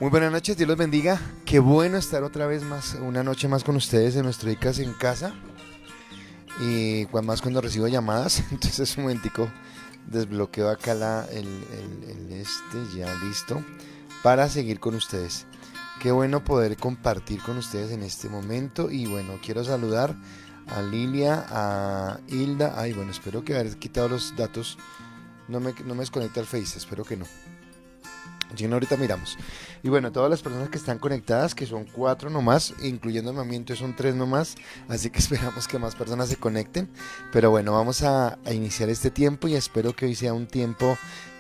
Muy buenas noches, Dios los bendiga. Qué bueno estar otra vez más, una noche más con ustedes en nuestro ICAS en casa. Y más cuando recibo llamadas. Entonces un momentico desbloqueo acá ya listo para seguir con ustedes. Qué bueno poder compartir con ustedes en este momento. Y bueno, quiero saludar a Lilia, a Hilda. Ay, bueno, espero que haber quitado los datos. No me desconecta el Face, espero que no. Si no, ahorita miramos. Y bueno, todas las personas que están conectadas, que son 4 nomás, incluyéndome a mí, entonces son 3 nomás, así que esperamos que más personas se conecten. Pero bueno, vamos a iniciar este tiempo y espero que hoy sea un tiempo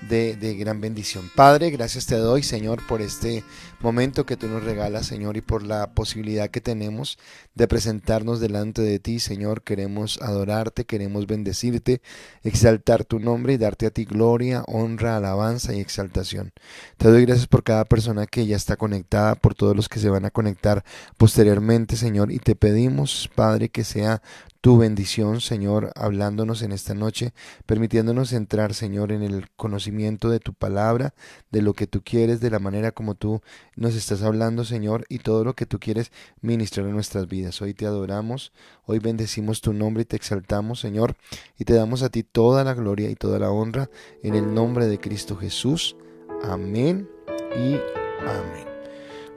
de gran bendición. Padre, gracias te doy, Señor, por este momento que tú nos regalas, Señor, y por la posibilidad que tenemos de presentarnos delante de ti, Señor. Queremos adorarte, queremos bendecirte, exaltar tu nombre y darte a ti gloria, honra, alabanza y exaltación. Te doy gracias por cada persona que ya está conectada, por todos los que se van a conectar posteriormente, Señor, y te pedimos, Padre, que sea tu bendición, Señor, hablándonos en esta noche, permitiéndonos entrar, Señor, en el conocimiento de tu palabra, de lo que tú quieres, de la manera como tú nos estás hablando, Señor, y todo lo que tú quieres ministrar en nuestras vidas. Hoy te adoramos, hoy bendecimos tu nombre y te exaltamos, Señor, y te damos a ti toda la gloria y toda la honra en el nombre de Cristo Jesús. Amén y amén.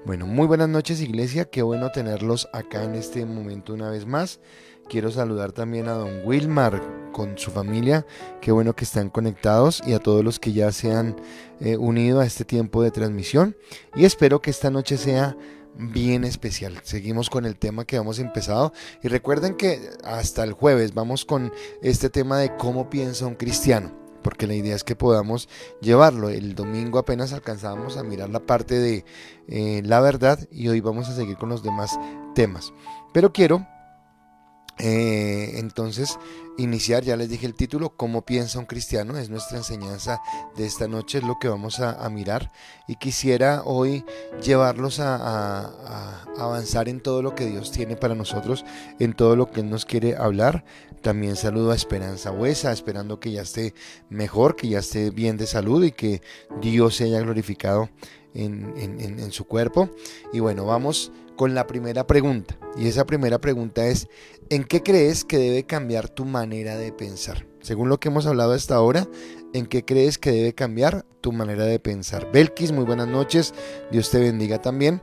Bueno, muy buenas noches, iglesia, qué bueno tenerlos acá en este momento una vez más. Quiero saludar también a don Wilmar con su familia, qué bueno que están conectados, y a todos los que ya se han unido a este tiempo de transmisión, y espero que esta noche sea bien especial. Seguimos con el tema que hemos empezado, y recuerden que hasta el jueves vamos con este tema de cómo piensa un cristiano, porque la idea es que podamos llevarlo. El domingo apenas alcanzábamos a mirar la parte de la verdad, y hoy vamos a seguir con los demás temas, pero quiero entonces iniciar. Ya les dije el título, cómo piensa un cristiano, es nuestra enseñanza de esta noche, es lo que vamos a mirar, y quisiera hoy llevarlos a avanzar en todo lo que Dios tiene para nosotros, en todo lo que Él nos quiere hablar. También saludo a Esperanza Huesa, esperando que ya esté mejor, que ya esté bien de salud y que Dios se haya glorificado en su cuerpo. Y bueno, vamos con la primera pregunta, y esa primera pregunta es: ¿en qué crees que debe cambiar tu manera de pensar? Según lo que hemos hablado hasta ahora, ¿en qué crees que debe cambiar tu manera de pensar? Belkis, muy buenas noches, Dios te bendiga también.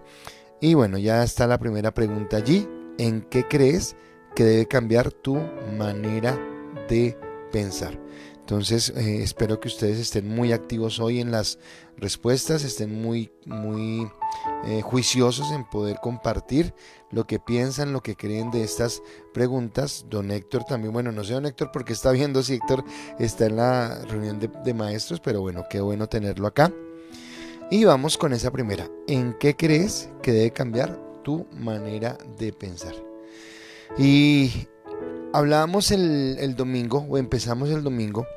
Y bueno, ya está la primera pregunta allí: ¿en qué crees que debe cambiar tu manera de pensar? Entonces espero que ustedes estén muy activos hoy en las respuestas, estén muy juiciosos en poder compartir lo que piensan, lo que creen de estas preguntas. Don Héctor también, bueno, no sé don Héctor porque está viendo si Héctor está en la reunión de maestros, pero bueno, qué bueno tenerlo acá. Y vamos con esa primera: ¿en qué crees que debe cambiar tu manera de pensar? Y hablábamos el domingo, o empezamos el domingo,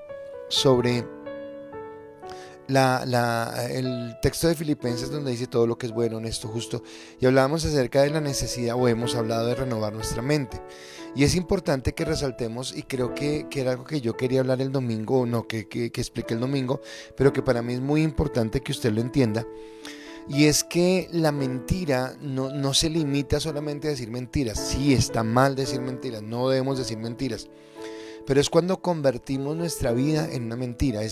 sobre el texto de Filipenses, donde dice todo lo que es bueno, honesto, justo, y hablábamos acerca de la necesidad, o hemos hablado de renovar nuestra mente. Y es importante que resaltemos, y creo que era algo que yo quería hablar el domingo, o no, que expliqué el domingo, pero que para mí es muy importante que usted lo entienda. Y es que la mentira no se limita solamente a decir mentiras. Sí, está mal decir mentiras, no debemos decir mentiras, pero es cuando convertimos nuestra vida en una mentira.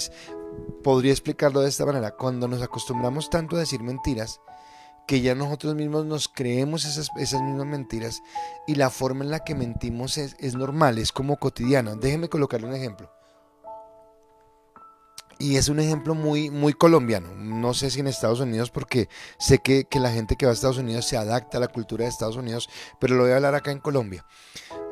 Podría explicarlo de esta manera: cuando nos acostumbramos tanto a decir mentiras que ya nosotros mismos nos creemos esas mismas mentiras, y la forma en la que mentimos es normal, es como cotidiana. Déjenme colocarle un ejemplo. Y es un ejemplo muy colombiano. No sé si en Estados Unidos, porque sé que la gente que va a Estados Unidos se adapta a la cultura de Estados Unidos, pero lo voy a hablar acá en Colombia.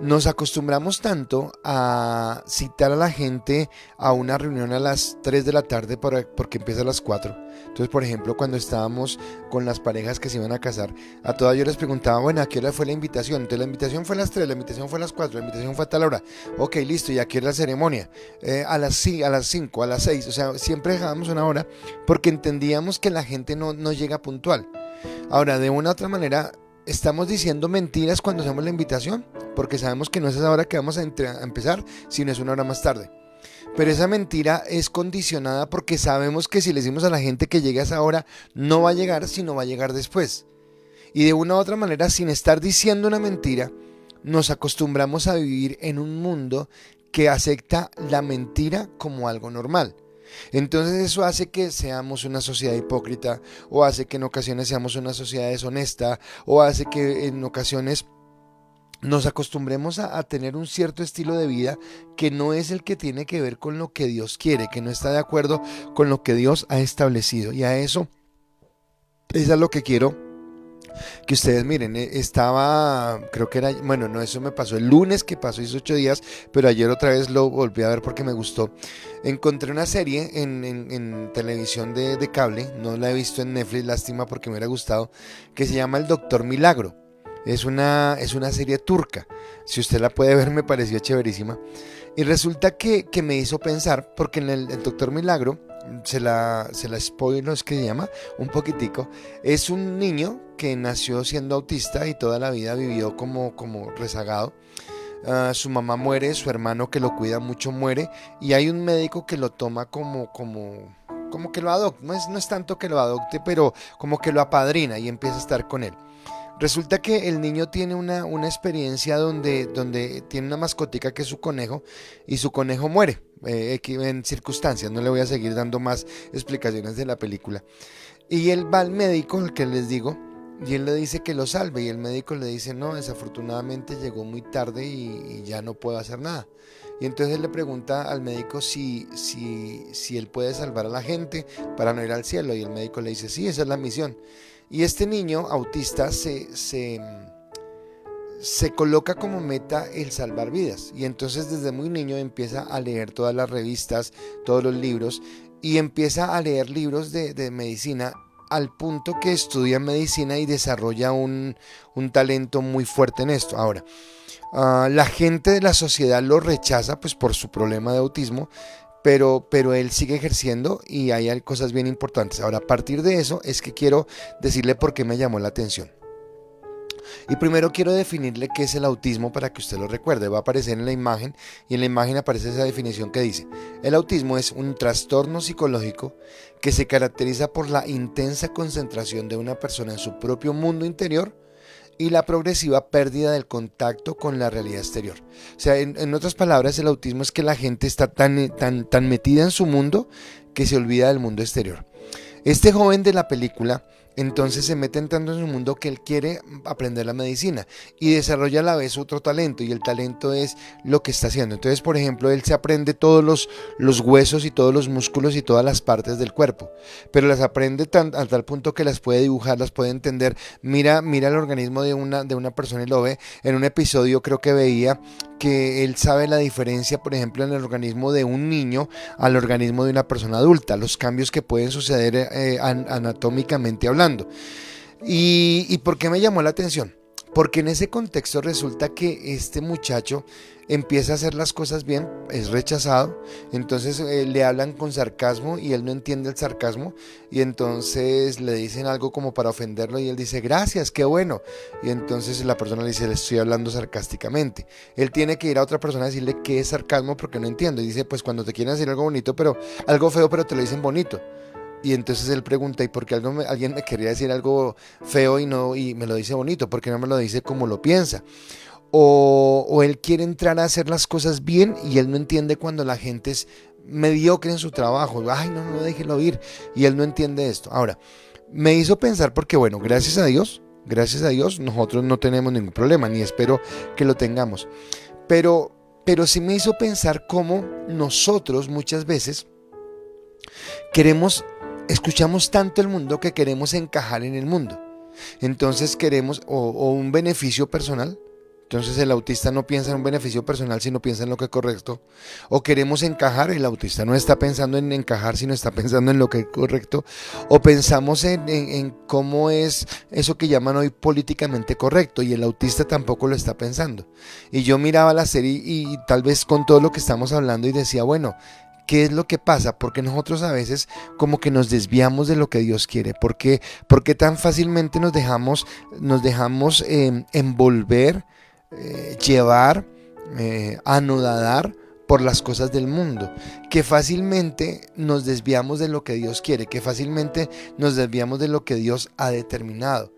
Nos acostumbramos tanto a citar a la gente a una reunión a las 3 de la tarde porque empieza a las 4. Entonces, por ejemplo, cuando estábamos con las parejas que se iban a casar, a todas yo les preguntaba, bueno, ¿a qué hora fue la invitación? Entonces la invitación fue a las 3, la invitación fue a las 4, la invitación fue a tal hora. Ok, listo, ¿y a qué hora la ceremonia? A las 5, a las 6. O sea, siempre dejábamos una hora porque entendíamos que la gente no llega puntual. Ahora, de una u otra manera, estamos diciendo mentiras cuando hacemos la invitación, porque sabemos que no es esa hora que vamos a empezar, sino es una hora más tarde. pero esa mentira es condicionada porque sabemos que si le decimos a la gente que llegue a esa hora, no va a llegar, sino va a llegar después. Y de una u otra manera, sin estar diciendo una mentira, nos acostumbramos a vivir en un mundo que acepta la mentira como algo normal. Entonces eso hace que seamos una sociedad hipócrita, o hace que en ocasiones seamos una sociedad deshonesta, o hace que en ocasiones nos acostumbremos a tener un cierto estilo de vida que no es el que tiene que ver con lo que Dios quiere, que no está de acuerdo con lo que Dios ha establecido. Y a eso es a lo que quiero que ustedes miren. Creo que era, bueno, no, eso me pasó el lunes, que pasó hace 8 días, pero ayer otra vez lo volví a ver porque me gustó. Encontré una serie en televisión de cable, no la he visto en Netflix, lástima porque me hubiera gustado, que se llama El Doctor Milagro. Es una serie turca. Si usted la puede ver, me pareció chéverísima. Y resulta que me hizo pensar, porque en el Doctor Milagro, se la spoiler, es que se llama, un poquitico. Es un niño que nació siendo autista y toda la vida vivió como rezagado. Su mamá muere, su hermano que lo cuida mucho muere, y hay un médico que lo toma como que lo adopta. No es tanto que lo adopte, pero como que lo apadrina y empieza a estar con él. Resulta que el niño tiene una experiencia donde tiene una mascotica que es su conejo, y su conejo muere en circunstancias. No le voy a seguir dando más explicaciones de la película. Y él va al médico, el que les digo, y él le dice que lo salve, y el médico le dice: no, desafortunadamente llegó muy tarde y ya no puedo hacer nada. Y entonces él le pregunta al médico si él puede salvar a la gente para no ir al cielo, y el médico le dice: sí, esa es la misión. Y este niño autista se coloca como meta el salvar vidas, y entonces desde muy niño empieza a leer todas las revistas, todos los libros, y empieza a leer libros de medicina, al punto que estudia medicina y desarrolla un talento muy fuerte en esto. Ahora, la gente de la sociedad lo rechaza pues por su problema de autismo, pero él sigue ejerciendo, y ahí hay cosas bien importantes. Ahora, a partir de eso es que quiero decirle por qué me llamó la atención. Y primero quiero definirle qué es el autismo para que usted lo recuerde. Va a aparecer en la imagen, y en la imagen aparece esa definición que dice: el autismo es un trastorno psicológico que se caracteriza por la intensa concentración de una persona en su propio mundo interior y la progresiva pérdida del contacto con la realidad exterior. O sea, en otras palabras, el autismo es que la gente está tan metida en su mundo que se olvida del mundo exterior. Este joven de la película entonces se mete entrando en un mundo que él quiere aprender la medicina, y desarrolla a la vez otro talento, y el talento es lo que está haciendo. Entonces, por ejemplo, él se aprende todos los huesos y todos los músculos y todas las partes del cuerpo, pero las aprende a tal punto que las puede dibujar, las puede entender. Mira el organismo de una persona y lo ve. En un episodio creo que veía que él sabe la diferencia, por ejemplo, en el organismo de un niño al organismo de una persona adulta, los cambios que pueden suceder anatómicamente hablando. ¿Y por qué me llamó la atención? Porque en ese contexto resulta que este muchacho empieza a hacer las cosas bien, es rechazado, entonces le hablan con sarcasmo y él no entiende el sarcasmo, y entonces le dicen algo como para ofenderlo, y él dice: gracias, qué bueno, y entonces la persona le dice: le estoy hablando sarcásticamente. Él tiene que ir a otra persona a decirle qué es sarcasmo, porque no entiendo, y dice: pues cuando te quieren decir algo bonito, pero algo feo, pero te lo dicen bonito. Y entonces él pregunta: ¿y por qué alguien me quería decir algo feo y me lo dice bonito? ¿Por qué no me lo dice como lo piensa? O él quiere entrar a hacer las cosas bien, y él no entiende cuando la gente es mediocre en su trabajo. Ay, no, déjelo ir. Y él no entiende esto. Ahora, me hizo pensar porque, bueno, gracias a Dios, nosotros no tenemos ningún problema, ni espero que lo tengamos. Pero sí me hizo pensar cómo nosotros muchas veces escuchamos tanto el mundo que queremos encajar en el mundo. Entonces queremos o un beneficio personal. Entonces el autista no piensa en un beneficio personal, sino piensa en lo que es correcto. O queremos encajar, el autista no está pensando en encajar, sino está pensando en lo que es correcto. O pensamos en cómo es eso que llaman hoy políticamente correcto, y el autista tampoco lo está pensando. Y yo miraba la serie y tal vez con todo lo que estamos hablando, y decía: bueno, ¿qué es lo que pasa? Porque nosotros a veces como que nos desviamos de lo que Dios quiere. ¿Por qué tan fácilmente nos dejamos envolver, llevar, anodar por las cosas del mundo, que fácilmente nos desviamos de lo que Dios quiere, que fácilmente nos desviamos de lo que Dios ha determinado.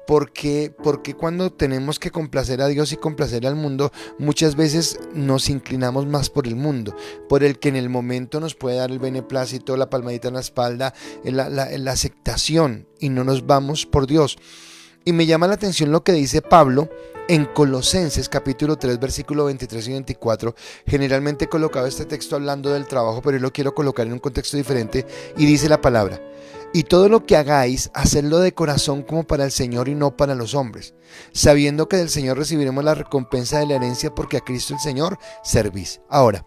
Porque cuando tenemos que complacer a Dios y complacer al mundo, muchas veces nos inclinamos más por el mundo, por el que en el momento nos puede dar el beneplácito, la palmadita en la espalda, la aceptación, y no nos vamos por Dios. Y me llama la atención lo que dice Pablo en Colosenses capítulo 3 versículo 23 y 24. Generalmente he colocado este texto hablando del trabajo, pero yo lo quiero colocar en un contexto diferente, y dice la palabra: y todo lo que hagáis, hacedlo de corazón como para el Señor y no para los hombres, sabiendo que del Señor recibiremos la recompensa de la herencia, porque a Cristo el Señor servís. Ahora,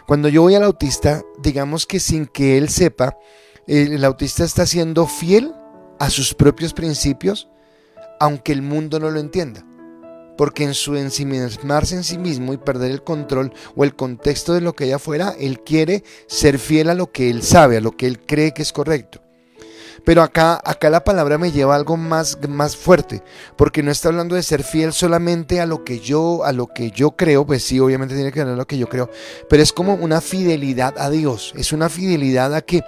cuando yo voy al autista, digamos que sin que él sepa, el autista está siendo fiel a sus propios principios, aunque el mundo no lo entienda, porque en su ensimismarse en sí mismo y perder el control o el contexto de lo que hay afuera, él quiere ser fiel a lo que él sabe, a lo que él cree que es correcto. Pero acá la palabra me lleva a algo más fuerte, porque no está hablando de ser fiel solamente a lo que yo creo. Pues sí, obviamente tiene que ver a lo que yo creo, pero es como una fidelidad a Dios, es una fidelidad a que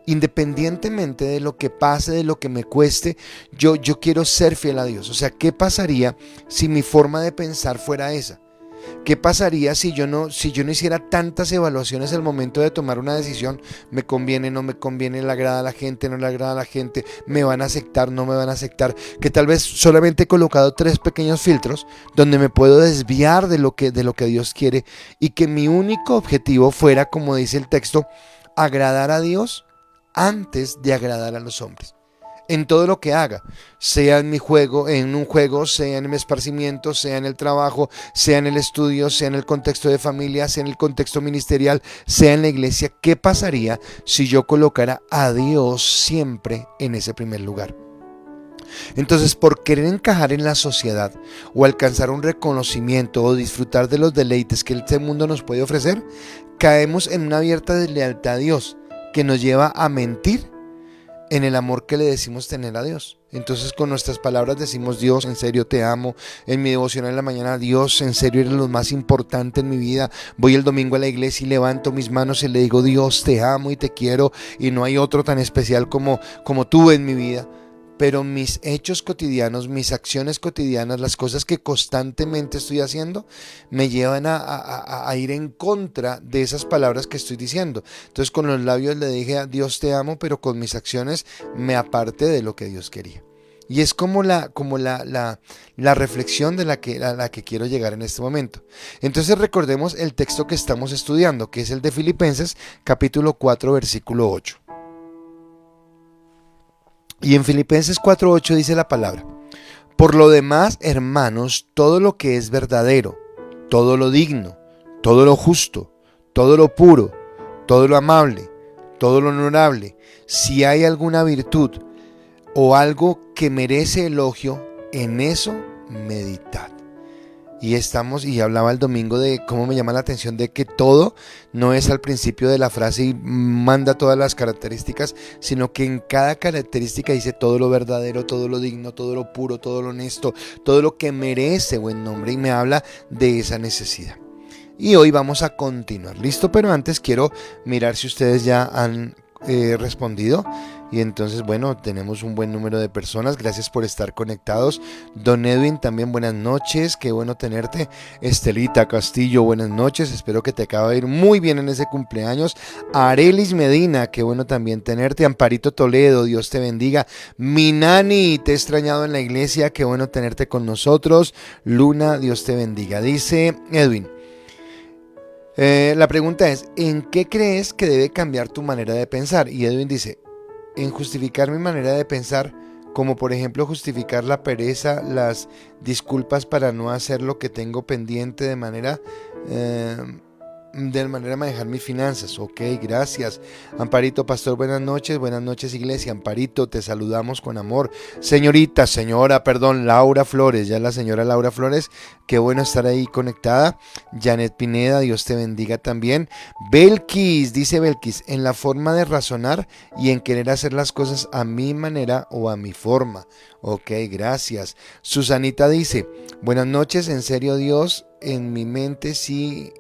independientemente de lo que pase, de lo que me cueste, yo quiero ser fiel a Dios. O sea, ¿qué pasaría si mi forma de pensar fuera esa? ¿Qué pasaría si yo no hiciera tantas evaluaciones al momento de tomar una decisión? ¿Me conviene, no me conviene? ¿Le agrada a la gente, no le agrada a la gente? ¿Me van a aceptar, no me van a aceptar? Que tal vez solamente he colocado 3 pequeños filtros donde me puedo desviar de lo que Dios quiere, y que mi único objetivo fuera, como dice el texto, agradar a Dios antes de agradar a los hombres. En todo lo que haga, sea en un juego, sea en mi esparcimiento, sea en el trabajo, sea en el estudio, sea en el contexto de familia, sea en el contexto ministerial, sea en la iglesia. ¿Qué pasaría si yo colocara a Dios siempre en ese primer lugar? Entonces, por querer encajar en la sociedad o alcanzar un reconocimiento o disfrutar de los deleites que este mundo nos puede ofrecer, caemos en una abierta deslealtad a Dios, que nos lleva a mentir en el amor que le decimos tener a Dios. Entonces, con nuestras palabras decimos: Dios, en serio te amo. En mi devoción en la mañana: Dios, en serio eres lo más importante en mi vida. Voy el domingo a la iglesia y levanto mis manos y le digo: Dios, te amo y te quiero, y no hay otro tan especial como tú en mi vida. Pero mis hechos cotidianos, mis acciones cotidianas, las cosas que constantemente estoy haciendo, me llevan a ir en contra de esas palabras que estoy diciendo. Entonces, con los labios le dije a Dios te amo, pero con mis acciones me aparté de lo que Dios quería. Y es como la reflexión de la que quiero llegar en este momento. Entonces, recordemos el texto que estamos estudiando, que es el de Filipenses capítulo 4 versículo 8. Y en Filipenses 4:8 dice la palabra: por lo demás, hermanos, todo lo que es verdadero, todo lo digno, todo lo justo, todo lo puro, todo lo amable, todo lo honorable, si hay alguna virtud o algo que merece elogio, en eso meditad. Y hablaba el domingo de cómo me llama la atención de que todo no es al principio de la frase y manda todas las características, sino que en cada característica dice todo lo verdadero, todo lo digno, todo lo puro, todo lo honesto, todo lo que merece buen nombre, y me habla de esa necesidad. Y hoy vamos a continuar, ¿listo? Pero antes quiero mirar si ustedes ya han respondido. Y entonces, bueno, tenemos un buen número de personas. Gracias por estar conectados. Don Edwin, también buenas noches, qué bueno tenerte. Estelita Castillo, buenas noches, espero que te acaba de ir muy bien en ese cumpleaños. Arelis Medina, qué bueno también tenerte. Amparito Toledo, Dios te bendiga. Minani, te he extrañado en la iglesia, qué bueno tenerte con nosotros. Luna, Dios te bendiga. Dice Edwin: la pregunta es: ¿en qué crees que debe cambiar tu manera de pensar? Y Edwin dice: en justificar mi manera de pensar, como por ejemplo justificar la pereza, las disculpas para no hacer lo que tengo pendiente, de manera manejar mis finanzas. Ok, gracias. Amparito Pastor, buenas noches iglesia. Amparito, te saludamos con amor. Laura Flores, ya la señora Laura Flores, qué bueno estar ahí conectada. Janet Pineda, Dios te bendiga también. Belkis, dice Belkis: en la forma de razonar y en querer hacer las cosas a mi manera o a mi forma. Ok, gracias. Susanita dice: buenas noches, en serio Dios, en mi mente sí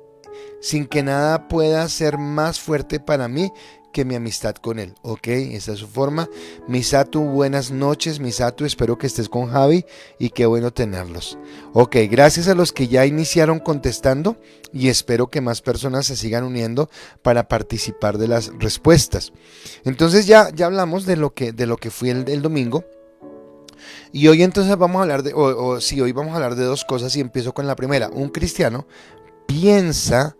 sin que nada pueda ser más fuerte para mí que mi amistad con él. Ok, esa es su forma. Misatu, buenas noches. Misatu, espero que estés con Javi y qué bueno tenerlos. Ok, gracias a los que ya iniciaron contestando y espero que más personas se sigan uniendo para participar de las respuestas. Entonces ya hablamos de lo que fue el domingo. Y hoy entonces vamos a hablar hoy vamos a hablar de dos cosas y empiezo con la primera. Un cristiano piensa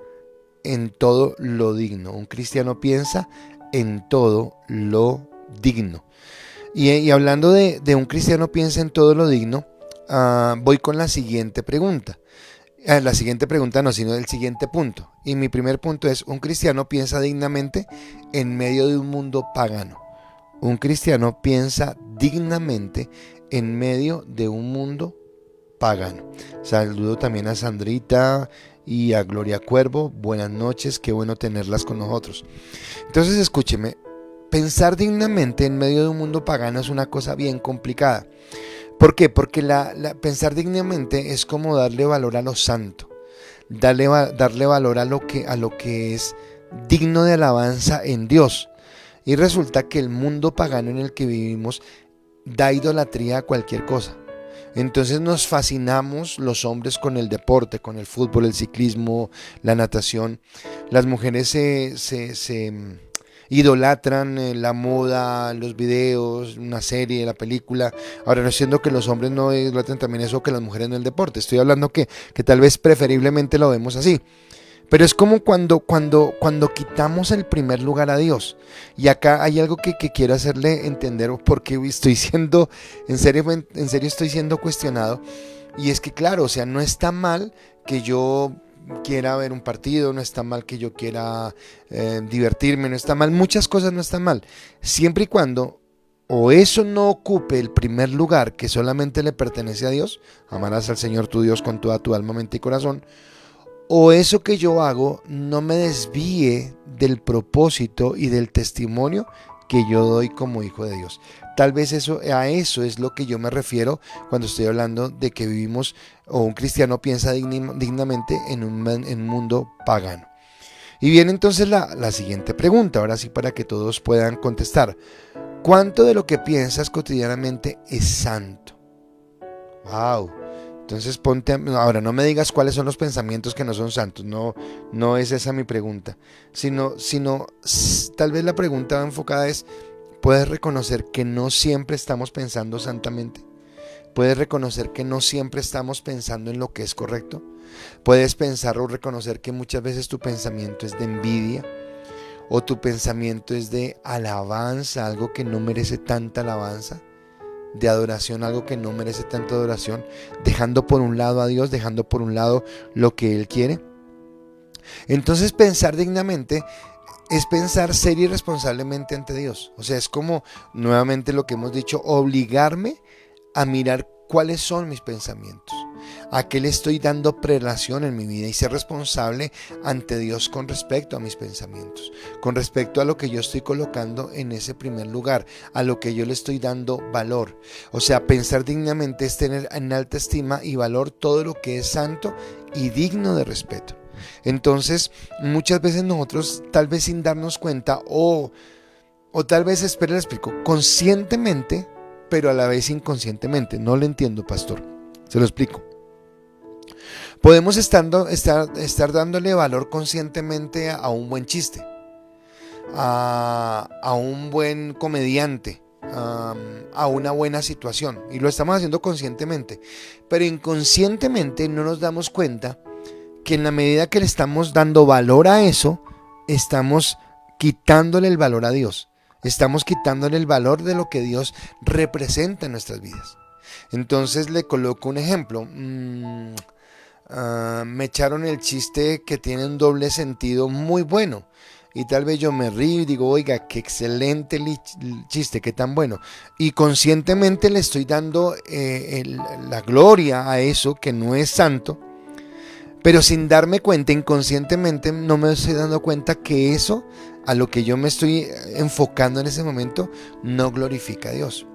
en todo lo digno. Un cristiano piensa en todo lo digno. Y hablando de un cristiano piensa en todo lo digno, voy con la siguiente pregunta. La siguiente pregunta no, sino el siguiente punto. Y mi primer punto es, un cristiano piensa dignamente en medio de un mundo pagano. Un cristiano piensa dignamente en medio de un mundo pagano. Saludo también a Sandrita y a Gloria Cuervo. Buenas noches, qué bueno tenerlas con nosotros. Entonces escúcheme, pensar dignamente en medio de un mundo pagano es una cosa bien complicada. ¿Por qué? Porque pensar dignamente es como darle valor a lo santo, darle valor a lo que es digno de alabanza en Dios. Y resulta que el mundo pagano en el que vivimos da idolatría a cualquier cosa. Entonces nos fascinamos los hombres con el deporte, con el fútbol, el ciclismo, la natación. Las mujeres se idolatran la moda, los videos, una serie, la película. Ahora no estoy diciendo que los hombres no idolatran también eso, que las mujeres no el deporte. Estoy hablando que tal vez preferiblemente lo vemos así. Pero es como cuando quitamos el primer lugar a Dios. Y acá hay algo que quiero hacerle entender porque estoy siendo, en serio estoy siendo cuestionado. Y es que claro, o sea, no está mal que yo quiera ver un partido, no está mal que yo quiera divertirme, no está mal, muchas cosas no están mal. Siempre y cuando o eso no ocupe el primer lugar que solamente le pertenece a Dios, amarás al Señor tu Dios con toda tu alma, mente y corazón, o eso que yo hago no me desvíe del propósito y del testimonio que yo doy como hijo de Dios. Tal vez a eso es lo que yo me refiero cuando estoy hablando de que vivimos o un cristiano piensa dignamente en un mundo pagano. Y viene entonces la siguiente pregunta, ahora sí para que todos puedan contestar. ¿Cuánto de lo que piensas cotidianamente es santo? ¡Wow! Entonces ahora no me digas cuáles son los pensamientos que no son santos, no es esa mi pregunta, sino tal vez la pregunta enfocada es, ¿puedes reconocer que no siempre estamos pensando santamente? ¿Puedes reconocer que no siempre estamos pensando en lo que es correcto? ¿Puedes pensar o reconocer que muchas veces tu pensamiento es de envidia? ¿O tu pensamiento es de alabanza, algo que no merece tanta alabanza? De adoración, algo que no merece tanta adoración, dejando por un lado a Dios, dejando por un lado lo que Él quiere. Entonces pensar dignamente es pensar seria y responsablemente ante Dios. O sea, es como nuevamente lo que hemos dicho, obligarme a mirar cuáles son mis pensamientos, a qué le estoy dando prelación en mi vida y ser responsable ante Dios con respecto a mis pensamientos, con respecto a lo que yo estoy colocando en ese primer lugar, a lo que yo le estoy dando valor. O sea, pensar dignamente es tener en alta estima y valor todo lo que es santo y digno de respeto. Entonces, muchas veces nosotros, tal vez sin darnos cuenta, o tal vez, espera, le explico, conscientemente, pero a la vez inconscientemente. No lo entiendo, pastor. Se lo explico. Podemos estar dándole valor conscientemente a un buen chiste, a un buen comediante, a una buena situación. Y lo estamos haciendo conscientemente. Pero inconscientemente no nos damos cuenta que en la medida que le estamos dando valor a eso, estamos quitándole el valor a Dios. Estamos quitándole el valor de lo que Dios representa en nuestras vidas. Entonces le coloco un ejemplo. Me echaron el chiste que tiene un doble sentido muy bueno. Y tal vez yo me río y digo, oiga, qué excelente chiste, qué tan bueno. Y conscientemente le estoy dando la gloria a eso que no es santo. Pero sin darme cuenta, inconscientemente no me estoy dando cuenta que eso a lo que yo me estoy enfocando en ese momento no glorifica a Dios.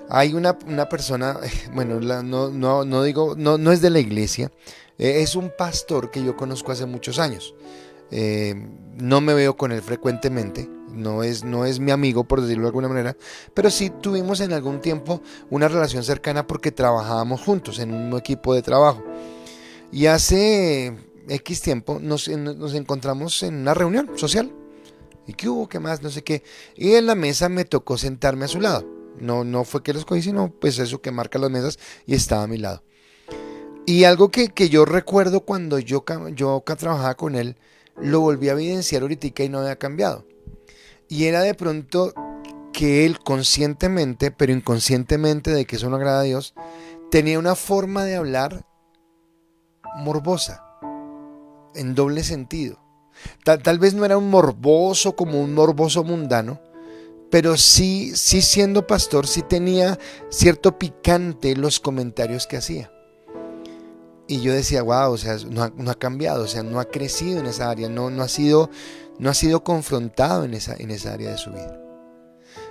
Hay una persona, bueno, no es de la iglesia, es un pastor que yo conozco hace muchos años. Eh, no me veo con él frecuentemente, no es mi amigo por decirlo de alguna manera, pero sí tuvimos en algún tiempo una relación cercana porque trabajábamos juntos en un equipo de trabajo. Y hace X tiempo nos encontramos en una reunión social. ¿Y qué hubo? ¿Qué más? No sé qué. Y en la mesa me tocó sentarme a su lado. No fue que lo escogí, sino pues eso que marca las mesas y estaba a mi lado. Y algo que yo recuerdo cuando yo trabajaba con él, lo volví a evidenciar ahorita y no había cambiado. Y era de pronto que él conscientemente, pero inconscientemente de que eso no agrada a Dios, tenía una forma de hablar morbosa, en doble sentido. Tal vez no era un morboso como un morboso mundano, pero sí siendo pastor, sí tenía cierto picante los comentarios que hacía. Y yo decía, wow, o sea, no ha cambiado, o sea, no ha crecido en esa área, no ha sido confrontado en esa área de su vida.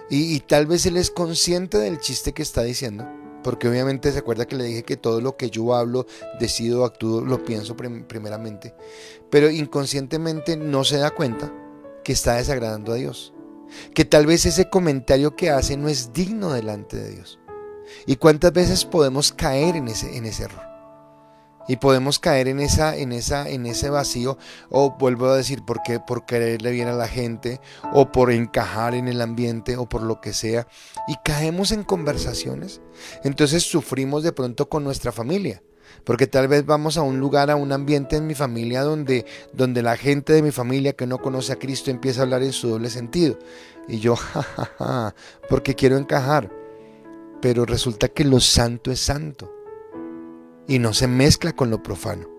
Y tal vez él es consciente del chiste que está diciendo, porque obviamente se acuerda que le dije que todo lo que yo hablo, decido, actúo, lo pienso primeramente, pero inconscientemente no se da cuenta que está desagradando a Dios, que tal vez ese comentario que hace no es digno delante de Dios. ¿Y cuántas veces podemos caer en ese error? Y podemos caer en ese vacío, o vuelvo a decir, por quererle bien a la gente, o por encajar en el ambiente, o por lo que sea, y caemos en conversaciones. Entonces sufrimos de pronto con nuestra familia, porque tal vez vamos a un lugar, a un ambiente en mi familia donde la gente de mi familia que no conoce a Cristo empieza a hablar en su doble sentido. Y yo, jajaja, porque quiero encajar. Pero resulta que lo santo es santo y no se mezcla con lo profano.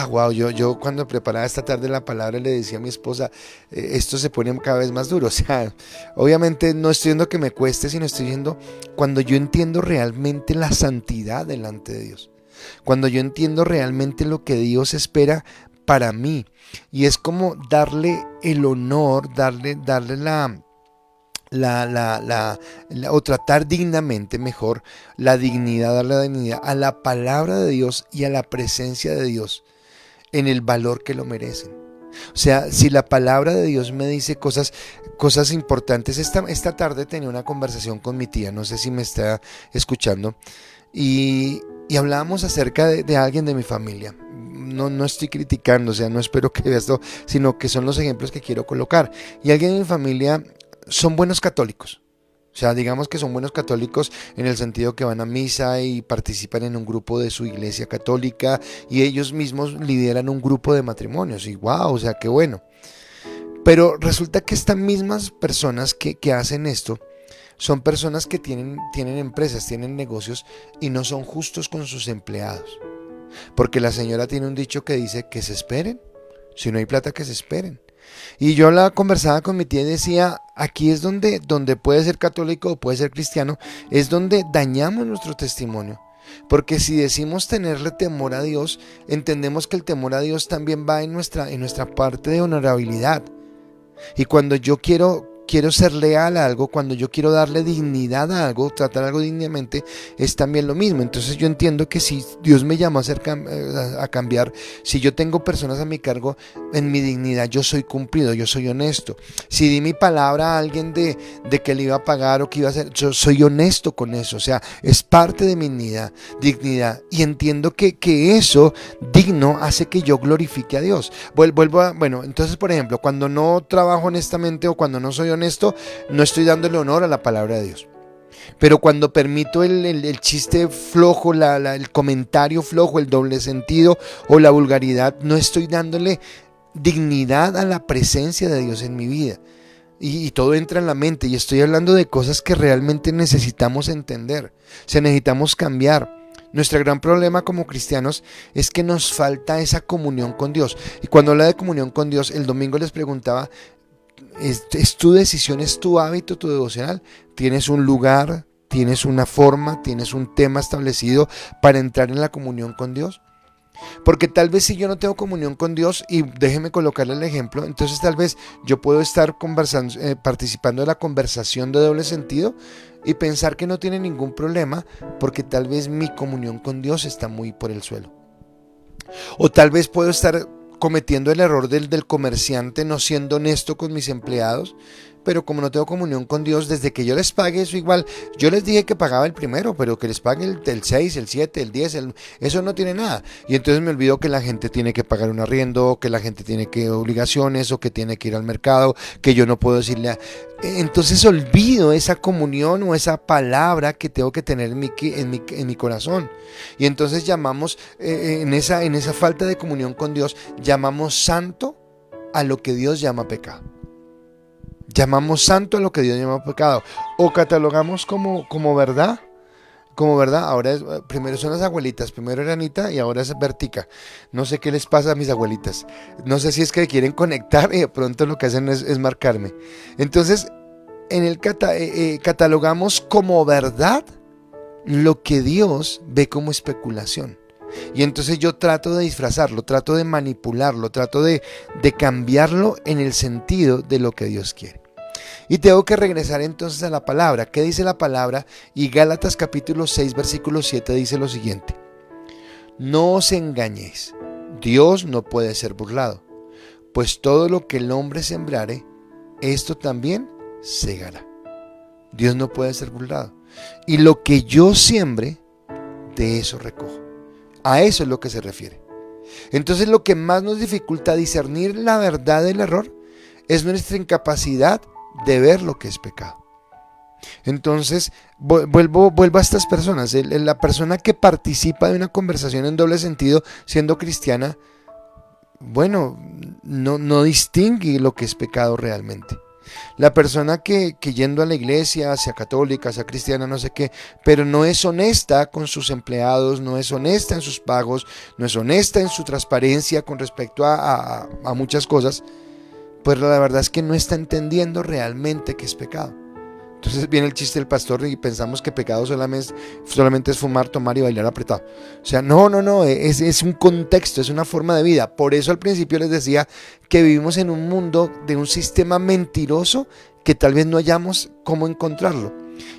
Wow, yo cuando preparaba esta tarde la palabra le decía a mi esposa, esto se pone cada vez más duro. O sea, obviamente no estoy diciendo que me cueste, sino estoy diciendo cuando yo entiendo realmente la santidad delante de Dios. Cuando yo entiendo realmente lo que Dios espera para mí. Y es como darle el honor, darle o tratar dignamente, mejor, darle la dignidad a la palabra de Dios y a la presencia de Dios en el valor que lo merecen. O sea, si la palabra de Dios me dice cosas importantes. Esta tarde tenía una conversación con mi tía, no sé si me está escuchando, y hablábamos acerca de alguien de mi familia. No estoy criticando, o sea, no espero que veas esto, sino que son los ejemplos que quiero colocar. Y alguien de mi familia son buenos católicos. O sea, digamos que son buenos católicos en el sentido que van a misa y participan en un grupo de su iglesia católica y ellos mismos lideran un grupo de matrimonios. Y wow, o sea, qué bueno. Pero resulta que estas mismas personas que hacen esto son personas que tienen empresas, tienen negocios y no son justos con sus empleados. Porque la señora tiene un dicho que dice que se esperen. Si no hay plata, que se esperen. Y yo conversaba con mi tía y decía, aquí es donde puede ser católico o puede ser cristiano, es donde dañamos nuestro testimonio. Porque si decimos tenerle temor a Dios, entendemos que el temor a Dios también va en nuestra parte de honorabilidad. Y cuando yo quiero ser leal a algo, cuando yo quiero darle dignidad a algo, tratar algo dignamente, es también lo mismo. Entonces yo entiendo que si Dios me llama a cambiar, si yo tengo personas a mi cargo, en mi dignidad yo soy cumplido, yo soy honesto. Si di mi palabra a alguien de que le iba a pagar o que iba a hacer, yo soy honesto con eso. O sea, es parte de mi dignidad. Y entiendo que eso digno hace que yo glorifique a Dios. Bueno, entonces por ejemplo, cuando no trabajo honestamente o cuando no soy honesto, no estoy dándole honor a la palabra de Dios. Pero cuando permito el chiste flojo, el comentario flojo, el doble sentido o la vulgaridad, no estoy dándole dignidad a la presencia de Dios en mi vida. Y todo entra en la mente y estoy hablando de cosas que realmente necesitamos entender. O sea, necesitamos cambiar. Nuestro gran problema como cristianos es que nos falta esa comunión con Dios. Y cuando habla de comunión con Dios, el domingo les preguntaba, ¿es tu decisión, es tu hábito, tu devocional? ¿Tienes un lugar, tienes una forma, tienes un tema establecido para entrar en la comunión con Dios? Porque tal vez si yo no tengo comunión con Dios, y déjeme colocarle el ejemplo, entonces tal vez yo puedo estar participando de la conversación de doble sentido y pensar que no tiene ningún problema porque tal vez mi comunión con Dios está muy por el suelo. O tal vez puedo estar cometiendo el error del comerciante, no siendo honesto con mis empleados, pero como no tengo comunión con Dios, desde que yo les pague eso igual, yo les dije que pagaba el primero, pero que les pague el 6, el 7, el 10, eso no tiene nada. Y entonces me olvido que la gente tiene que pagar un arriendo, que la gente tiene que obligaciones, o que tiene que ir al mercado, que yo no puedo decirle. Entonces olvido esa comunión o esa palabra que tengo que tener en mi corazón. Y entonces llamamos, en esa falta de comunión con Dios, llamamos santo a lo que Dios llama pecado. Llamamos santo a lo que Dios llama pecado. O catalogamos como verdad. Como verdad, ahora primero son las abuelitas, primero era Anita y ahora es Bertica. No sé qué les pasa a mis abuelitas. No sé si es que quieren conectar y de pronto lo que hacen es marcarme. Entonces, en el catalogamos como verdad lo que Dios ve como especulación. Y entonces yo trato de disfrazarlo, trato de manipularlo, trato de cambiarlo en el sentido de lo que Dios quiere. Y tengo que regresar entonces a la palabra. ¿Qué dice la palabra? Y Gálatas capítulo 6 versículo 7 dice lo siguiente: no os engañéis, Dios no puede ser burlado, pues todo lo que el hombre sembrare, esto también segará. Dios no puede ser burlado. Y lo que yo siembre, de eso recojo. A eso es lo que se refiere. Entonces lo que más nos dificulta discernir la verdad del error es nuestra incapacidad de ver lo que es pecado. Entonces vuelvo a estas personas. La persona que participa de una conversación en doble sentido siendo cristiana, bueno, no distingue lo que es pecado realmente. La persona que yendo a la iglesia, sea católica, sea cristiana, no sé qué, pero no es honesta con sus empleados, no es honesta en sus pagos, no es honesta en su transparencia con respecto a muchas cosas, pues la verdad es que no está entendiendo realmente qué es pecado. Entonces viene el chiste del pastor y pensamos que pecado solamente es fumar, tomar y bailar apretado. O sea, no, es un contexto, es una forma de vida. Por eso al principio les decía que vivimos en un mundo de un sistema mentiroso que tal vez no hayamos cómo encontrarlo.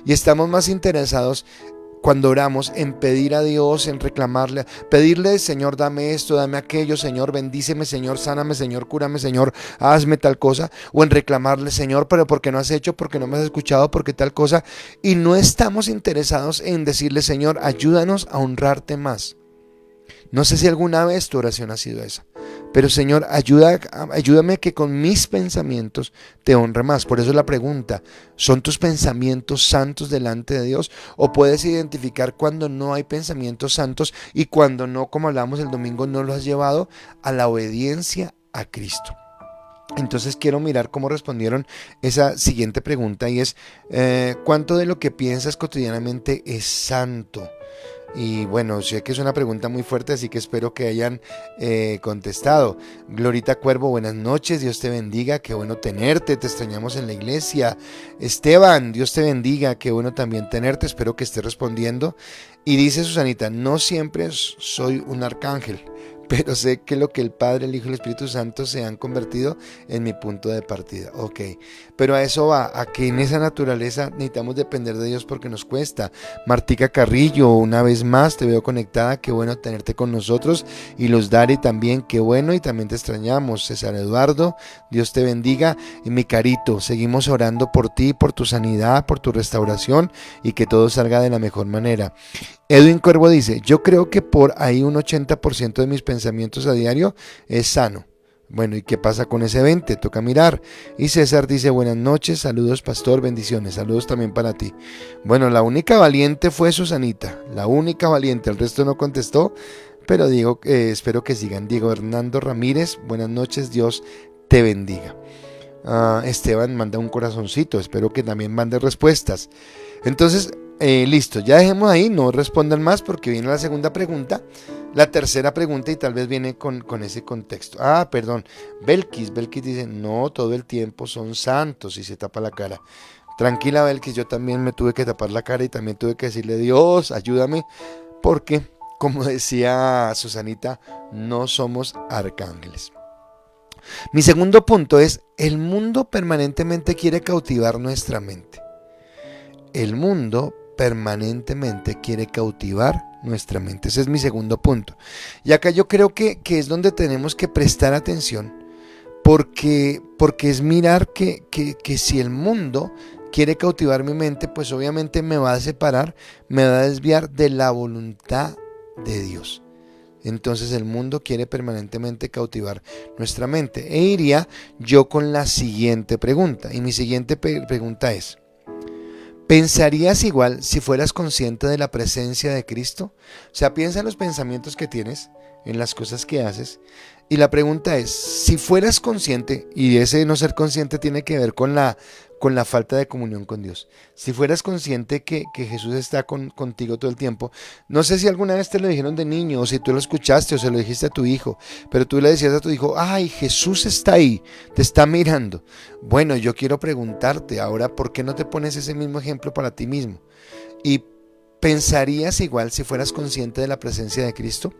Y estamos más interesados cuando oramos en pedir a Dios, en reclamarle, pedirle: Señor, dame esto, dame aquello, Señor, bendíceme, Señor, sáname, Señor, cúrame, Señor, hazme tal cosa, o en reclamarle: Señor, pero ¿por qué no has hecho? ¿Por qué no me has escuchado? ¿Por qué tal cosa? Y no estamos interesados en decirle: Señor, ayúdanos a honrarte más. No sé si alguna vez tu oración ha sido esa, pero Señor, ayúdame que con mis pensamientos te honre más. Por eso la pregunta: ¿son tus pensamientos santos delante de Dios? ¿O puedes identificar cuando no hay pensamientos santos y cuando no, como hablamos el domingo, no los has llevado a la obediencia a Cristo? Entonces quiero mirar cómo respondieron esa siguiente pregunta, y es: ¿cuánto de lo que piensas cotidianamente es santo? Y bueno, sé que es una pregunta muy fuerte, así que espero que hayan contestado. Glorita Cuervo, buenas noches, Dios te bendiga, qué bueno tenerte, te extrañamos en la iglesia. Esteban, Dios te bendiga, qué bueno también tenerte, espero que esté respondiendo. Y dice Susanita: no siempre soy un arcángel, pero sé que lo que el Padre, el Hijo y el Espíritu Santo se han convertido en mi punto de partida. Ok, pero a eso va, a que en esa naturaleza necesitamos depender de Dios porque nos cuesta. Martica Carrillo, una vez más te veo conectada, qué bueno tenerte con nosotros. Y los Dari también, qué bueno, y también te extrañamos. César Eduardo, Dios te bendiga. Y mi Carito, seguimos orando por ti, por tu sanidad, por tu restauración, y que todo salga de la mejor manera. Edwin Cuervo dice: yo creo que por ahí un 80% de mis pensamientos a diario es sano. Bueno, ¿y qué pasa con ese 20? Toca mirar. Y César dice: buenas noches, saludos pastor, bendiciones, saludos también para ti. Bueno, la única valiente fue Susanita, la única valiente, el resto no contestó, pero espero que sigan. Diego Hernando Ramírez, buenas noches, Dios te bendiga. Esteban manda un corazoncito, espero que también mande respuestas. Entonces, listo, ya dejemos ahí, no respondan más porque viene la segunda pregunta, la tercera pregunta, y tal vez viene con ese contexto. Perdón, Belkis dice: no todo el tiempo son santos, y se tapa la cara. Tranquila, Belkis, yo también me tuve que tapar la cara y también tuve que decirle: Dios, ayúdame, porque como decía Susanita, no somos arcángeles. Mi segundo punto es, el mundo permanentemente quiere cautivar nuestra mente. El mundo permanentemente quiere cautivar nuestra mente. Ese es mi segundo punto. Y acá yo creo que es donde tenemos que prestar atención, porque es mirar que si el mundo quiere cautivar mi mente, pues obviamente me va a separar, me va a desviar de la voluntad de Dios. Entonces el mundo quiere permanentemente cautivar nuestra mente. E iría yo con la siguiente pregunta. Y mi siguiente pregunta es, ¿pensarías igual si fueras consciente de la presencia de Cristo? O sea, piensa en los pensamientos que tienes, en las cosas que haces. Y la pregunta es, si fueras consciente, y ese no ser consciente tiene que ver con la falta de comunión con Dios. Si fueras consciente que Jesús está contigo todo el tiempo, no sé si alguna vez te lo dijeron de niño, o si tú lo escuchaste, o se lo dijiste a tu hijo, pero tú le decías a tu hijo, ay, Jesús está ahí, te está mirando. Bueno, yo quiero preguntarte ahora, ¿por qué no te pones ese mismo ejemplo para ti mismo? Y ¿pensarías igual si fueras consciente de la presencia de Cristo?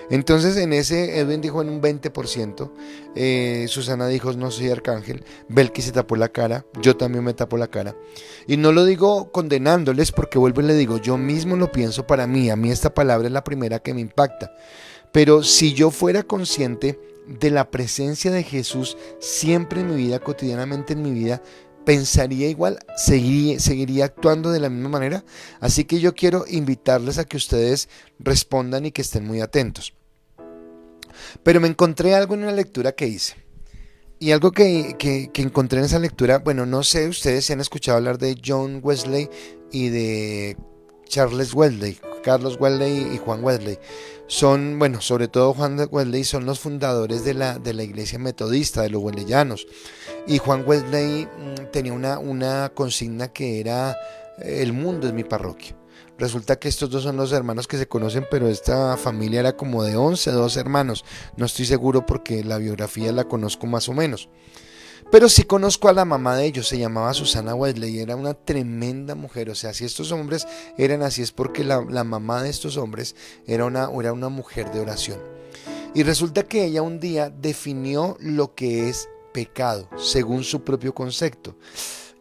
Entonces en ese Edwin dijo en un 20%, Susana dijo no soy arcángel, Belki se tapó la cara, yo también me tapo la cara. Y no lo digo condenándoles, porque vuelvo y le digo, yo mismo lo pienso para mí, a mí esta palabra es la primera que me impacta. Pero si yo fuera consciente de la presencia de Jesús siempre en mi vida, cotidianamente en mi vida, pensaría igual, seguiría actuando de la misma manera. Así que yo quiero invitarles a que ustedes respondan y que estén muy atentos. Pero me encontré algo en una lectura que hice. Y algo que encontré en esa lectura, bueno, no sé ustedes si han escuchado hablar de John Wesley y de Charles Wesley, Carlos Wesley y Juan Wesley. Son, bueno, sobre todo Juan Wesley son los fundadores de la iglesia metodista, de los wesleyanos. Y Juan Wesley tenía una consigna que era, el mundo es mi parroquia. Resulta que estos dos son los hermanos que se conocen, pero esta familia era como de 12 hermanos. No estoy seguro porque la biografía la conozco más o menos. Pero sí conozco a la mamá de ellos, se llamaba Susana Wesley, era una tremenda mujer. O sea, si estos hombres eran así es porque la mamá de estos hombres era una mujer de oración. Y resulta que ella un día definió lo que es pecado, según su propio concepto.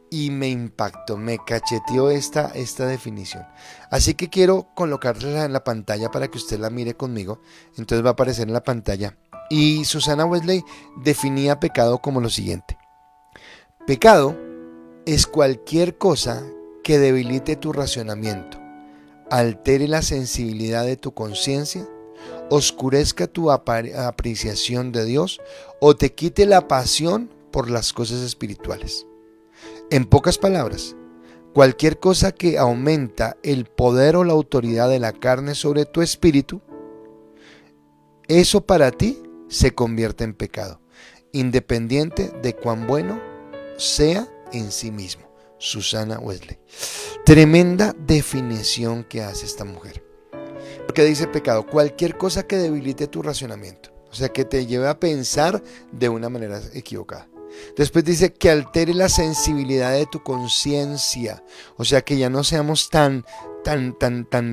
Y me impactó, me cacheteó esta definición. Así que quiero colocarla en la pantalla para que usted la mire conmigo. Entonces va a aparecer en la pantalla. Y Susana Wesley definía pecado como lo siguiente. Pecado es cualquier cosa que debilite tu razonamiento, altere la sensibilidad de tu conciencia, oscurezca tu apreciación de Dios o te quite la pasión por las cosas espirituales. En pocas palabras, cualquier cosa que aumenta el poder o la autoridad de la carne sobre tu espíritu, eso para ti se convierte en pecado, independiente de cuán bueno sea en sí mismo. Susana Wesley. Tremenda definición que hace esta mujer. Porque dice pecado, cualquier cosa que debilite tu razonamiento, o sea, que te lleve a pensar de una manera equivocada. Después dice que altere la sensibilidad de tu conciencia, o sea, que ya no seamos tan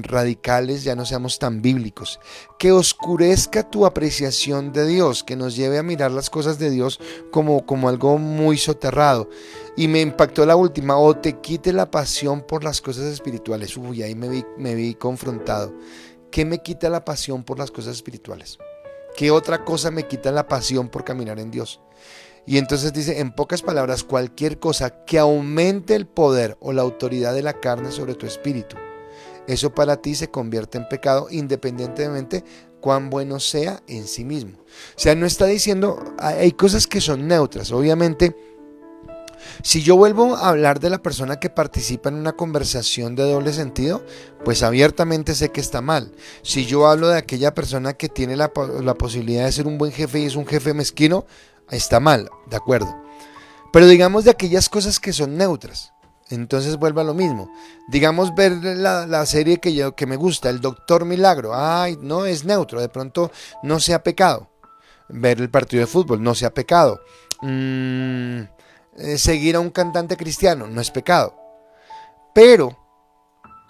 radicales, ya no seamos tan bíblicos, que oscurezca tu apreciación de Dios, que nos lleve a mirar las cosas de Dios como algo muy soterrado. Y me impactó la última, o te quite la pasión por las cosas espirituales. Uy, ahí me vi confrontado. ¿Qué me quita la pasión por las cosas espirituales? ¿Qué otra cosa me quita la pasión por caminar en Dios? Y entonces dice, en pocas palabras, cualquier cosa que aumente el poder o la autoridad de la carne sobre tu espíritu, eso para ti se convierte en pecado, independientemente cuán bueno sea en sí mismo. O sea, no está diciendo, hay cosas que son neutras. Obviamente, si yo vuelvo a hablar de la persona que participa en una conversación de doble sentido, pues abiertamente sé que está mal. Si yo hablo de aquella persona que tiene la posibilidad de ser un buen jefe y es un jefe mezquino, está mal, de acuerdo. Pero digamos de aquellas cosas que son neutras. Entonces vuelvo a lo mismo. Digamos ver la serie que me gusta, El Doctor Milagro. Ay, no es neutro, de pronto no sea pecado. Ver el partido de fútbol, no sea pecado. Seguir a un cantante cristiano, no es pecado. Pero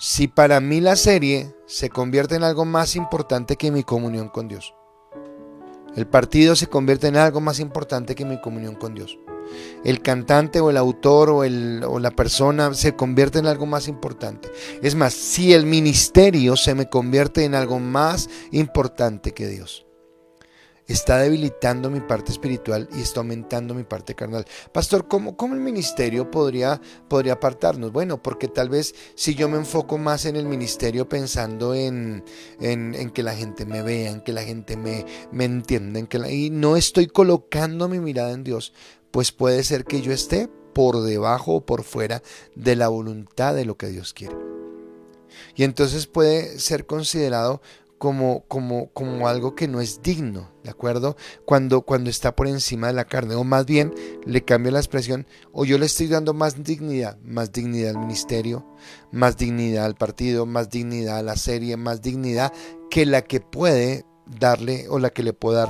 si para mí la serie se convierte en algo más importante que mi comunión con Dios. El partido se convierte en algo más importante que mi comunión con Dios. El cantante o el autor o la persona se convierte en algo más importante. Es más, si el ministerio se me convierte en algo más importante que Dios, está debilitando mi parte espiritual y está aumentando mi parte carnal. Pastor, ¿cómo el ministerio podría apartarnos? Bueno, porque tal vez si yo me enfoco más en el ministerio pensando en que la gente me vea, en que la gente me entienda, y no estoy colocando mi mirada en Dios, pues puede ser que yo esté por debajo o por fuera de la voluntad de lo que Dios quiere. Y entonces puede ser considerado como algo que no es digno, ¿de acuerdo? Cuando está por encima de la carne, o más bien le cambio la expresión, o yo le estoy dando más dignidad al ministerio, más dignidad al partido, más dignidad a la serie, más dignidad que la que puede darle o la que le puede dar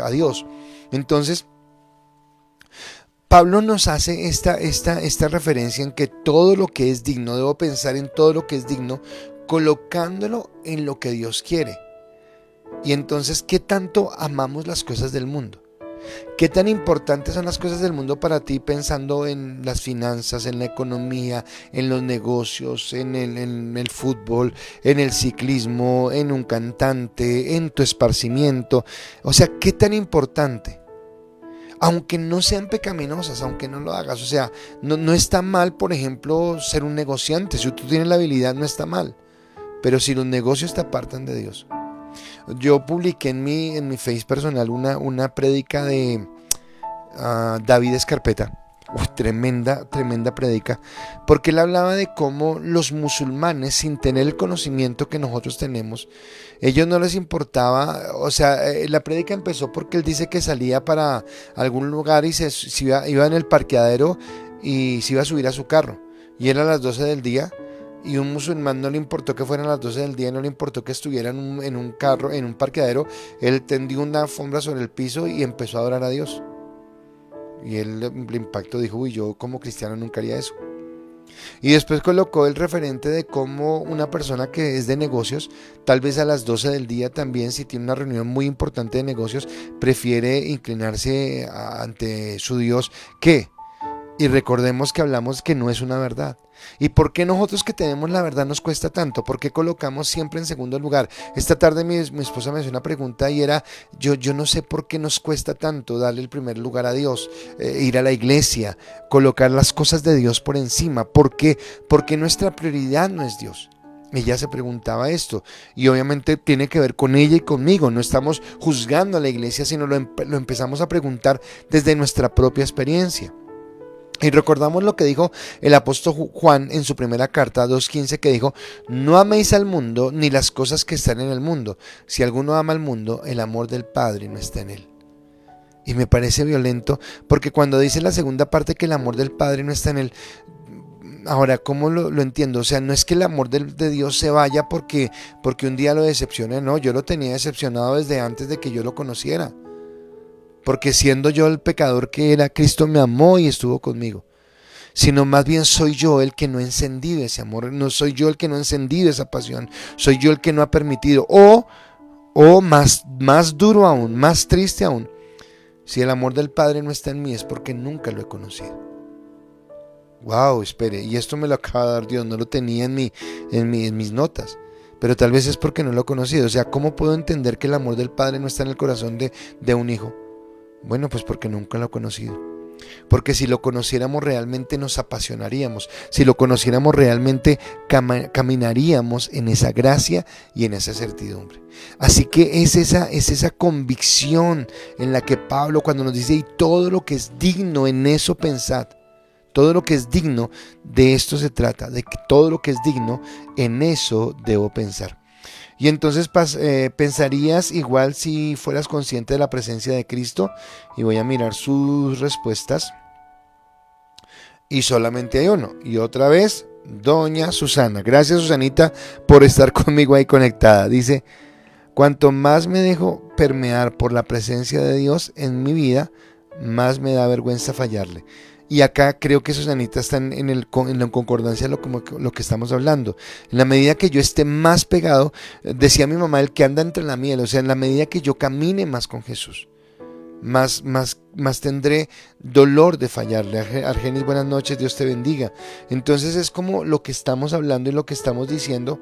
a Dios. Entonces, Pablo nos hace esta referencia en que todo lo que es digno, debo pensar en todo lo que es digno, colocándolo en lo que Dios quiere. Y entonces, ¿qué tanto amamos las cosas del mundo? ¿Qué tan importantes son las cosas del mundo para ti, pensando en las finanzas, en la economía, en los negocios, en el fútbol, en el ciclismo, en un cantante, en tu esparcimiento? O sea, ¿qué tan importante? Aunque no sean pecaminosas, aunque no lo hagas, o sea, no está mal, por ejemplo, ser un negociante. Si tú tienes la habilidad, no está mal. Pero si los negocios te apartan de Dios. Yo publiqué en mi Face personal una prédica de David Escarpeta. Tremenda prédica, porque él hablaba de cómo los musulmanes, sin tener el conocimiento que nosotros tenemos, ellos no les importaba. O sea, la prédica empezó porque él dice que salía para algún lugar y se iba en el parqueadero y se iba a subir a su carro, y era a las 12 del día, y un musulmán no le importó que fueran a las 12 del día, no le importó que estuvieran en un carro, en un parqueadero. Él tendió una alfombra sobre el piso y empezó a adorar a Dios. Y él le impactó, dijo, uy, yo como cristiano nunca haría eso. Y después colocó el referente de cómo una persona que es de negocios, tal vez a las 12 del día también, si tiene una reunión muy importante de negocios, prefiere inclinarse ante su Dios. ¿Qué? Y recordemos que hablamos que no es una verdad. ¿Y por qué nosotros que tenemos la verdad nos cuesta tanto? ¿Por qué colocamos siempre en segundo lugar? Esta tarde mi esposa me hizo una pregunta y era, yo no sé por qué nos cuesta tanto darle el primer lugar a Dios, ir a la iglesia, colocar las cosas de Dios por encima. ¿Por qué? Porque nuestra prioridad no es Dios. Ella se preguntaba esto, y obviamente tiene que ver con ella y conmigo. No estamos juzgando a la iglesia, sino lo empezamos a preguntar desde nuestra propia experiencia. Y recordamos lo que dijo el apóstol Juan en su primera carta 2:15, que dijo, no améis al mundo ni las cosas que están en el mundo. Si alguno ama al mundo, el amor del Padre no está en él. Y me parece violento, porque cuando dice la segunda parte que el amor del Padre no está en él, ahora, ¿cómo lo entiendo? O sea, no es que el amor de Dios se vaya porque un día lo decepcioné. No, yo lo tenía decepcionado desde antes de que yo lo conociera. Porque siendo yo el pecador que era, Cristo me amó y estuvo conmigo. Sino más bien soy yo el que no ha encendido ese amor. No soy yo el que no ha encendido esa pasión. Soy yo el que no ha permitido. O más duro aún, más triste aún. Si el amor del Padre no está en mí, es porque nunca lo he conocido. Wow, espere. Y esto me lo acaba de dar Dios. No lo tenía en mis notas. Pero tal vez es porque no lo he conocido. O sea, ¿cómo puedo entender que el amor del Padre no está en el corazón de un hijo? Bueno, pues porque nunca lo he conocido. Porque si lo conociéramos realmente nos apasionaríamos. Si lo conociéramos realmente caminaríamos en esa gracia y en esa certidumbre. Así que es esa convicción en la que Pablo, cuando nos dice, y todo lo que es digno, en eso pensad. Todo lo que es digno, de esto se trata, de que todo lo que es digno, en eso debo pensar. Y entonces pensarías igual si fueras consciente de la presencia de Cristo. Y voy a mirar sus respuestas. Y solamente hay uno. Y otra vez, doña Susana. Gracias, Susanita, por estar conmigo ahí conectada. Dice, cuanto más me dejo permear por la presencia de Dios en mi vida, más me da vergüenza fallarle. Y acá creo que Susanita está en la concordancia de lo que estamos hablando. En la medida que yo esté más pegado, decía mi mamá, el que anda entre la miel, o sea, en la medida que yo camine más con Jesús, más tendré dolor de fallarle. Argenis, buenas noches, Dios te bendiga. Entonces es como lo que estamos hablando y lo que estamos diciendo,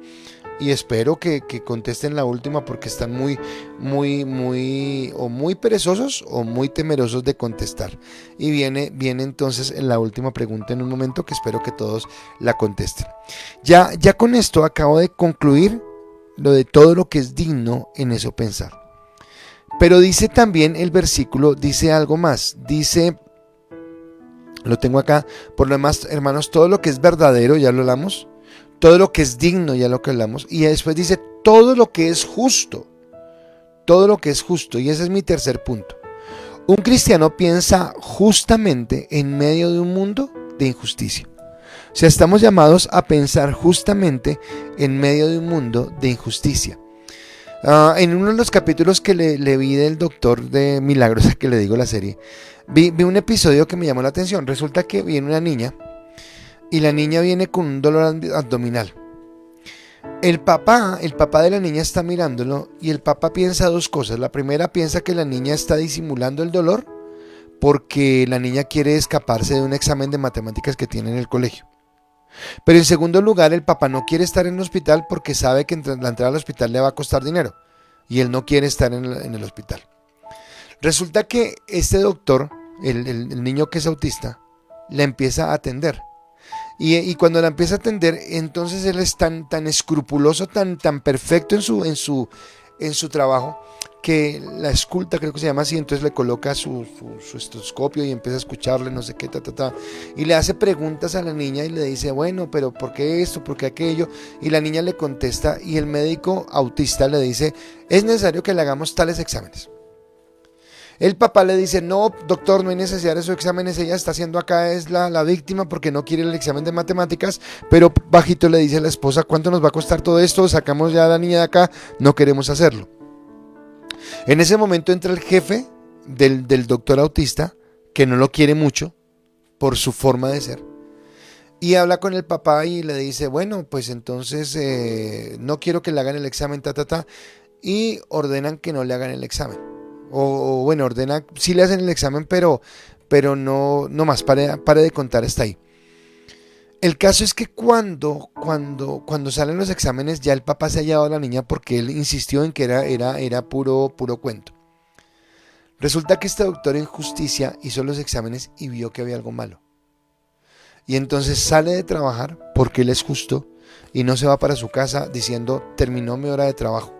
y espero que contesten la última, porque están muy perezosos o muy temerosos de contestar. Y viene entonces en la última pregunta en un momento, que espero que todos la contesten. Ya con esto acabo de concluir lo de todo lo que es digno en eso pensar. Pero dice también el versículo, dice algo más, dice, lo tengo acá, por lo demás, hermanos, todo lo que es verdadero, ya lo hablamos, todo lo que es digno, ya lo que hablamos, y después dice, todo lo que es justo, y ese es mi tercer punto. Un cristiano piensa justamente en medio de un mundo de injusticia. O sea, estamos llamados a pensar justamente en medio de un mundo de injusticia. En uno de los capítulos que le vi del Doctor de Milagros, que le digo la serie, vi un episodio que me llamó la atención. Resulta que viene una niña y la niña viene con un dolor abdominal. El papá de la niña está mirándolo y el papá piensa dos cosas. La primera, piensa que la niña está disimulando el dolor porque la niña quiere escaparse de un examen de matemáticas que tiene en el colegio. Pero en segundo lugar, el papá no quiere estar en el hospital porque sabe que la entrada al hospital le va a costar dinero y él no quiere estar en el hospital. Resulta que este doctor, el niño que es autista, la empieza a atender. Y cuando la empieza a atender, entonces él es tan escrupuloso, tan perfecto en su trabajo, que la esculta, creo que se llama así. Entonces le coloca su estetoscopio y empieza a escucharle, no sé qué, y le hace preguntas a la niña y le dice, bueno, pero ¿por qué esto? ¿Por qué aquello? Y la niña le contesta y el médico autista le dice, es necesario que le hagamos tales exámenes. El papá le dice, no, doctor, no hay necesidad de esos exámenes, ella está haciendo acá, es la víctima porque no quiere el examen de matemáticas. Pero bajito le dice a la esposa, ¿cuánto nos va a costar todo esto? Sacamos ya a la niña de acá, no queremos hacerlo. En ese momento entra el jefe del doctor autista, que no lo quiere mucho por su forma de ser, y habla con el papá y le dice, bueno, pues entonces no quiero que le hagan el examen, y ordenan que no le hagan el examen. O bueno, ordena, sí le hacen el examen, pero no más, pare de contar hasta ahí. El caso es que cuando salen los exámenes, ya el papá se ha llevado a la niña porque él insistió en que era puro cuento. Resulta que este doctor en justicia hizo los exámenes y vio que había algo malo. Y entonces sale de trabajar porque él es justo y no se va para su casa diciendo, terminó mi hora de trabajo.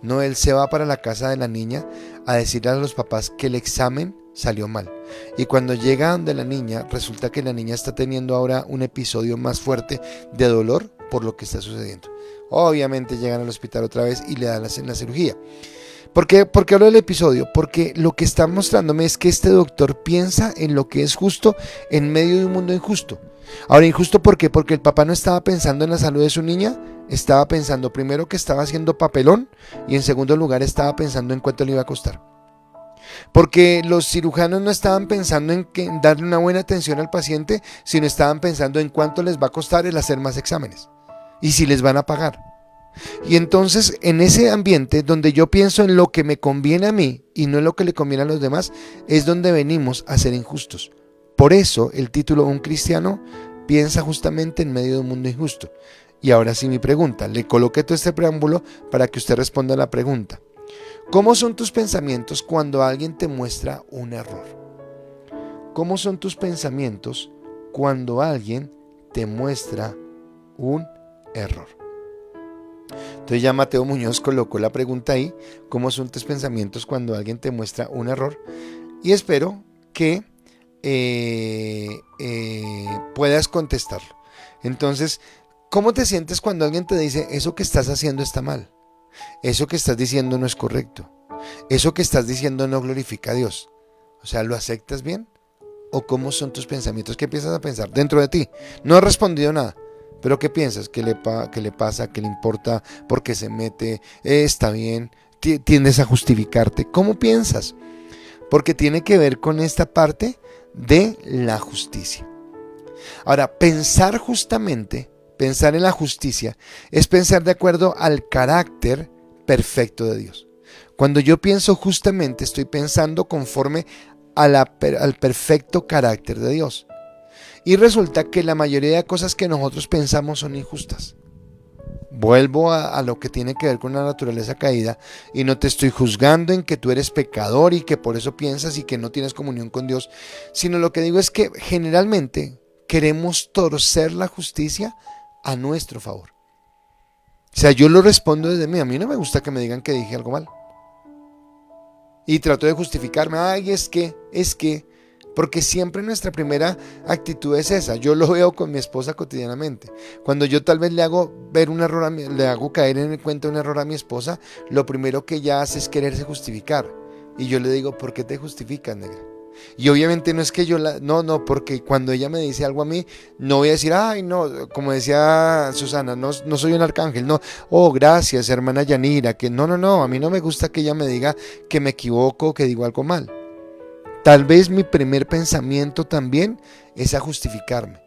No, él se va para la casa de la niña a decirle a los papás que el examen salió mal. Y cuando llega donde la niña, resulta que la niña está teniendo ahora un episodio más fuerte de dolor por lo que está sucediendo. Obviamente llegan al hospital otra vez y le dan la cirugía. ¿Por qué hablo del episodio? Porque lo que está mostrándome es que este doctor piensa en lo que es justo en medio de un mundo injusto. Ahora, injusto ¿por qué? Porque el papá no estaba pensando en la salud de su niña, estaba pensando primero que estaba haciendo papelón y en segundo lugar estaba pensando en cuánto le iba a costar. Porque los cirujanos no estaban pensando en darle una buena atención al paciente, sino estaban pensando en cuánto les va a costar el hacer más exámenes y si les van a pagar. Y entonces en ese ambiente donde yo pienso en lo que me conviene a mí y no en lo que le conviene a los demás, es donde venimos a ser injustos. Por eso el título, un cristiano piensa justamente en medio de un mundo injusto. Y ahora sí mi pregunta, le coloqué todo este preámbulo para que usted responda a la pregunta. ¿Cómo son tus pensamientos cuando alguien te muestra un error? ¿Cómo son tus pensamientos cuando alguien te muestra un error? Entonces ya Mateo Muñoz colocó la pregunta ahí, ¿cómo son tus pensamientos cuando alguien te muestra un error? Y espero que puedas contestarlo. Entonces, ¿cómo te sientes cuando alguien te dice, eso que estás haciendo está mal? Eso que estás diciendo no es correcto. Eso que estás diciendo no glorifica a Dios. O sea, ¿lo aceptas bien? ¿O cómo son tus pensamientos? ¿Qué empiezas a pensar dentro de ti? No has respondido nada. ¿Pero qué piensas? ¿Qué le pasa? ¿Qué le importa? ¿Por qué se mete? ¿Está bien? ¿Tiendes a justificarte? ¿Cómo piensas? Porque tiene que ver con esta parte de la justicia. Ahora, pensar justamente, pensar en la justicia, es pensar de acuerdo al carácter perfecto de Dios. Cuando yo pienso justamente, estoy pensando conforme al perfecto carácter de Dios. Y resulta que la mayoría de cosas que nosotros pensamos son injustas. Vuelvo a lo que tiene que ver con la naturaleza caída, y no te estoy juzgando en que tú eres pecador y que por eso piensas y que no tienes comunión con Dios, sino lo que digo es que generalmente queremos torcer la justicia a nuestro favor. O sea, yo lo respondo desde mí. A mí no me gusta que me digan que dije algo mal. Y trato de justificarme. Ay, es que. Porque siempre nuestra primera actitud es esa. Yo lo veo con mi esposa cotidianamente. Cuando yo tal vez le hago ver un error le hago caer en cuenta un error a mi esposa, lo primero que ella hace es quererse justificar. Y yo le digo, ¿por qué te justificas, negra? Y obviamente no es que no, porque cuando ella me dice algo a mí, no voy a decir, ay, no, como decía Susana, no soy un arcángel, no, oh, gracias, hermana Yanira, que no, a mí no me gusta que ella me diga que me equivoco o que digo algo mal. Tal vez mi primer pensamiento también es a justificarme.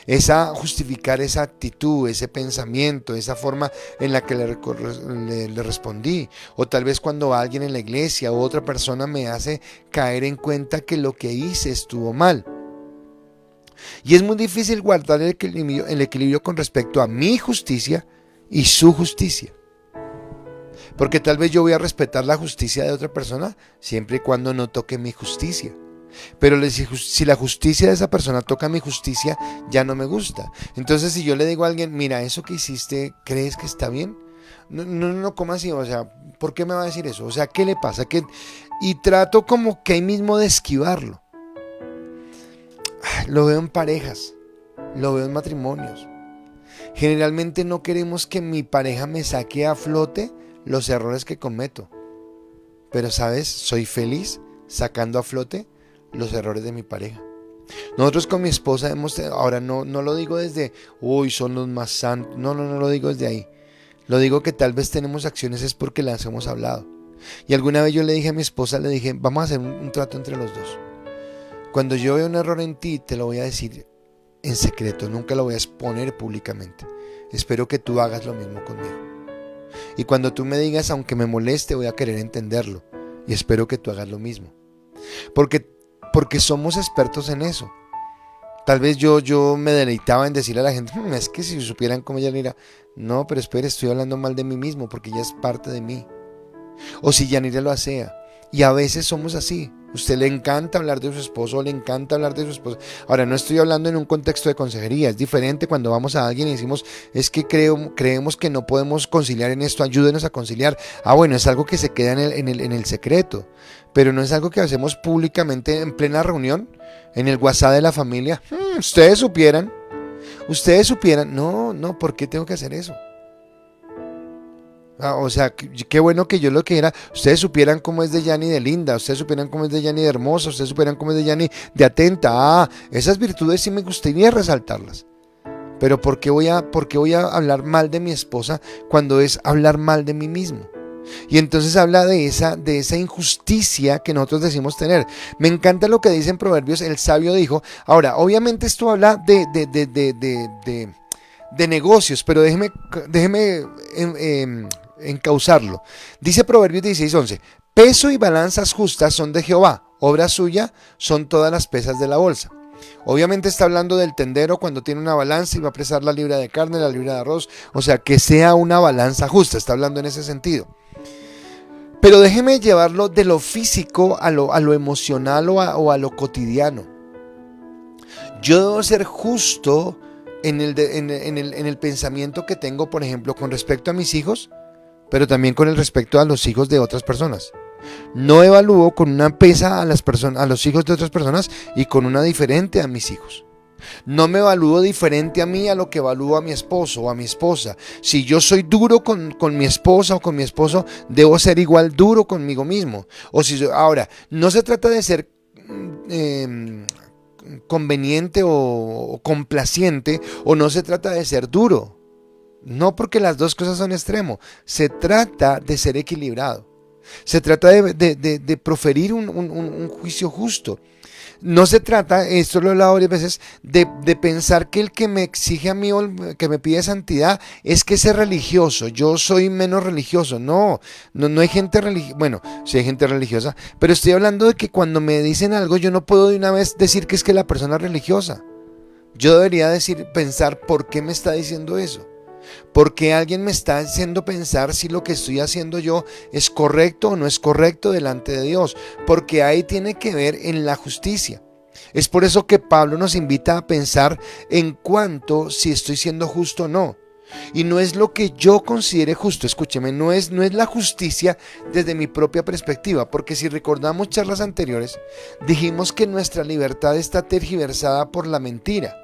Es a justificar esa actitud, ese pensamiento, esa forma en la que le respondí. O tal vez cuando alguien en la iglesia o otra persona me hace caer en cuenta que lo que hice estuvo mal. Y es muy difícil guardar el equilibrio con respecto a mi justicia y su justicia. Porque tal vez yo voy a respetar la justicia de otra persona siempre y cuando no toque mi justicia. Pero si la justicia de esa persona toca mi justicia, ya no me gusta. Entonces, si yo le digo a alguien, mira, eso que hiciste, ¿crees que está bien? No, ¿cómo así? O sea, ¿por qué me va a decir eso? O sea, ¿qué le pasa? Y trato como que ahí mismo de esquivarlo. Lo veo en parejas, lo veo en matrimonios. Generalmente no queremos que mi pareja me saque a flote los errores que cometo. Pero, ¿sabes? Soy feliz sacando a flote los errores de mi pareja. Nosotros con mi esposa ahora no lo digo desde, uy, son los más santos. No lo digo desde ahí. Lo digo que tal vez tenemos acciones es porque las hemos hablado. Y alguna vez yo le dije a mi esposa, le dije, vamos a hacer un trato entre los dos. Cuando yo vea un error en ti, te lo voy a decir en secreto, nunca lo voy a exponer públicamente. Espero que tú hagas lo mismo conmigo. Y cuando tú me digas, aunque me moleste, voy a querer entenderlo. Y espero que tú hagas lo mismo. Porque somos expertos en eso. Tal vez yo me deleitaba en decirle a la gente, es que si supieran cómo ella Yanira, no, pero espere, estoy hablando mal de mí mismo porque ella es parte de mí. O si Yanira lo hacía. Y a veces somos así. Usted le encanta hablar de su esposo o le encanta hablar de su esposa. Ahora, no estoy hablando en un contexto de consejería. Es diferente cuando vamos a alguien y decimos, es que creemos que no podemos conciliar en esto, ayúdenos a conciliar. Bueno, es algo que se queda en el secreto. Pero no es algo que hacemos públicamente en plena reunión, en el WhatsApp de la familia. Ustedes supieran. No, ¿por qué tengo que hacer eso? O sea, qué bueno que yo lo que era, ustedes supieran cómo es de Yani de linda, ustedes supieran cómo es de Yani de hermosa, ustedes supieran cómo es de Yani de atenta. Esas virtudes sí me gustaría resaltarlas. Pero ¿por qué voy a hablar mal de mi esposa cuando es hablar mal de mí mismo? Y entonces habla de esa injusticia que nosotros decimos tener. Me encanta lo que dice en Proverbios, el sabio dijo. Ahora, obviamente esto habla de negocios, pero déjeme encauzarlo. Dice Proverbios 16:11, peso y balanzas justas son de Jehová, obra suya son todas las pesas de la bolsa. Obviamente está hablando del tendero cuando tiene una balanza y va a pesar la libra de carne, la libra de arroz, o sea, que sea una balanza justa, está hablando en ese sentido. Pero déjeme llevarlo de lo físico a lo emocional o a lo cotidiano. Yo debo ser justo en el pensamiento que tengo, por ejemplo, con respecto a mis hijos, pero también con el respecto a los hijos de otras personas. No evalúo con una pesa a los hijos de otras personas y con una diferente a mis hijos. No me evalúo diferente a mí a lo que evalúo a mi esposo o a mi esposa. Si yo soy duro con mi esposa o con mi esposo, debo ser igual duro conmigo mismo. Ahora, no se trata de ser conveniente o complaciente, o no se trata de ser duro. No, porque las dos cosas son extremos. Se trata de ser equilibrado. Se trata de proferir un juicio justo. No se trata, esto lo he hablado varias veces, de pensar que el que me exige a mí o el que me pide santidad es que sea religioso, yo soy menos religioso. No, no hay gente religiosa, bueno, sí hay gente religiosa, pero estoy hablando de que cuando me dicen algo yo no puedo de una vez decir que es que la persona es religiosa. Yo debería pensar por qué me está diciendo eso. Porque alguien me está haciendo pensar si lo que estoy haciendo yo es correcto o no es correcto delante de Dios. Porque ahí tiene que ver en la justicia. Es por eso que Pablo nos invita a pensar en cuanto si estoy siendo justo o no. Y no es lo que yo considere justo, escúcheme, no es la justicia desde mi propia perspectiva, porque si recordamos charlas anteriores, dijimos que nuestra libertad está tergiversada por la mentira.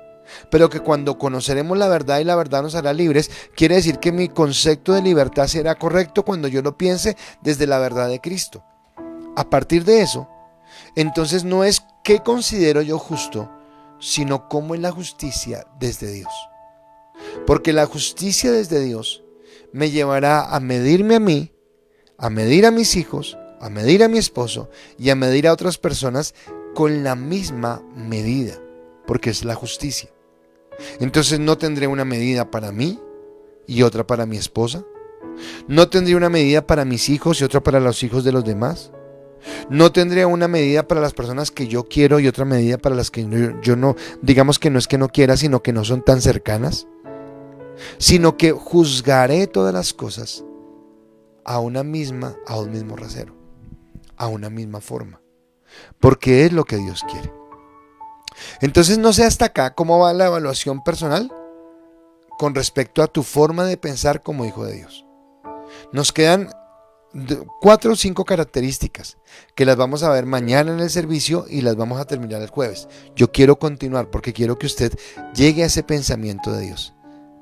Pero que cuando conoceremos la verdad y la verdad nos hará libres, quiere decir que mi concepto de libertad será correcto cuando yo lo piense desde la verdad de Cristo. A partir de eso, entonces no es qué considero yo justo, sino cómo es la justicia desde Dios. Porque la justicia desde Dios me llevará a medirme a mí, a medir a mis hijos, a medir a mi esposo y a medir a otras personas con la misma medida, porque es la justicia. Entonces no tendré una medida para mí y otra para mi esposa. No tendré una medida para mis hijos y otra para los hijos de los demás. No tendré una medida para las personas que yo quiero y otra medida para las que yo no, digamos que no es que no quiera, sino que no son tan cercanas. Sino que juzgaré todas las cosas a un mismo rasero, a una misma forma. Porque es lo que Dios quiere. Entonces no sé hasta acá cómo va la evaluación personal con respecto a tu forma de pensar como hijo de Dios. Nos quedan 4 o 5 características que las vamos a ver mañana en el servicio y las vamos a terminar el jueves. Yo quiero continuar porque quiero que usted llegue a ese pensamiento de Dios.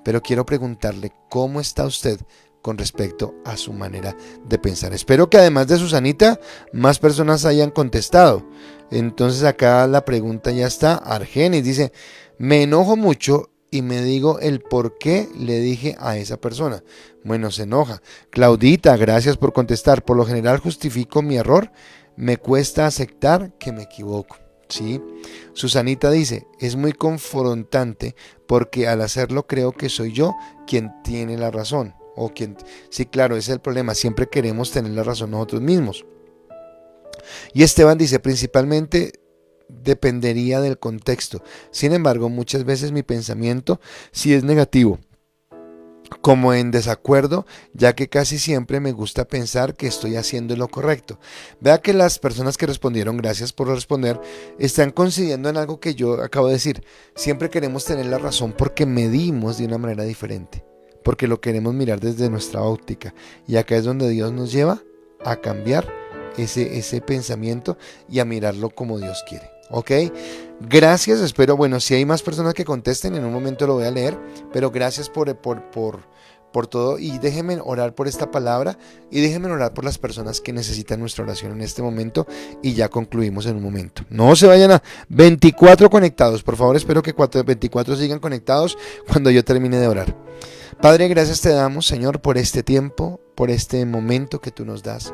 Pero quiero preguntarle cómo está usted con respecto a su manera de pensar. Espero que además de Susanita, más personas hayan contestado. Entonces acá la pregunta ya está. Argenis dice, me enojo mucho y me digo el por qué le dije a esa persona. Bueno, se enoja. Claudita, gracias por contestar. Por lo general justifico mi error. Me cuesta aceptar que me equivoco. ¿Sí? Susanita dice, es muy confrontante porque al hacerlo creo que soy yo quien tiene la razón. Sí, claro, ese es el problema. Siempre queremos tener la razón nosotros mismos. Y Esteban dice, principalmente dependería del contexto. Sin embargo, muchas veces mi pensamiento sí es negativo, como en desacuerdo, ya que casi siempre me gusta pensar que estoy haciendo lo correcto. Vea que las personas que respondieron, gracias por responder, están coincidiendo en algo que yo acabo de decir. Siempre queremos tener la razón porque medimos de una manera diferente, porque lo queremos mirar desde nuestra óptica. Y acá es donde Dios nos lleva a cambiar ese pensamiento y a mirarlo como Dios quiere. ¿Ok? Gracias, espero, bueno, si hay más personas que contesten, en un momento lo voy a leer, pero gracias por todo y déjenme orar por esta palabra y déjenme orar por las personas que necesitan nuestra oración en este momento y ya concluimos en un momento. No se vayan a 24 conectados, por favor, espero que 24 sigan conectados cuando yo termine de orar. Padre, gracias te damos, Señor, por este tiempo, por este momento que tú nos das.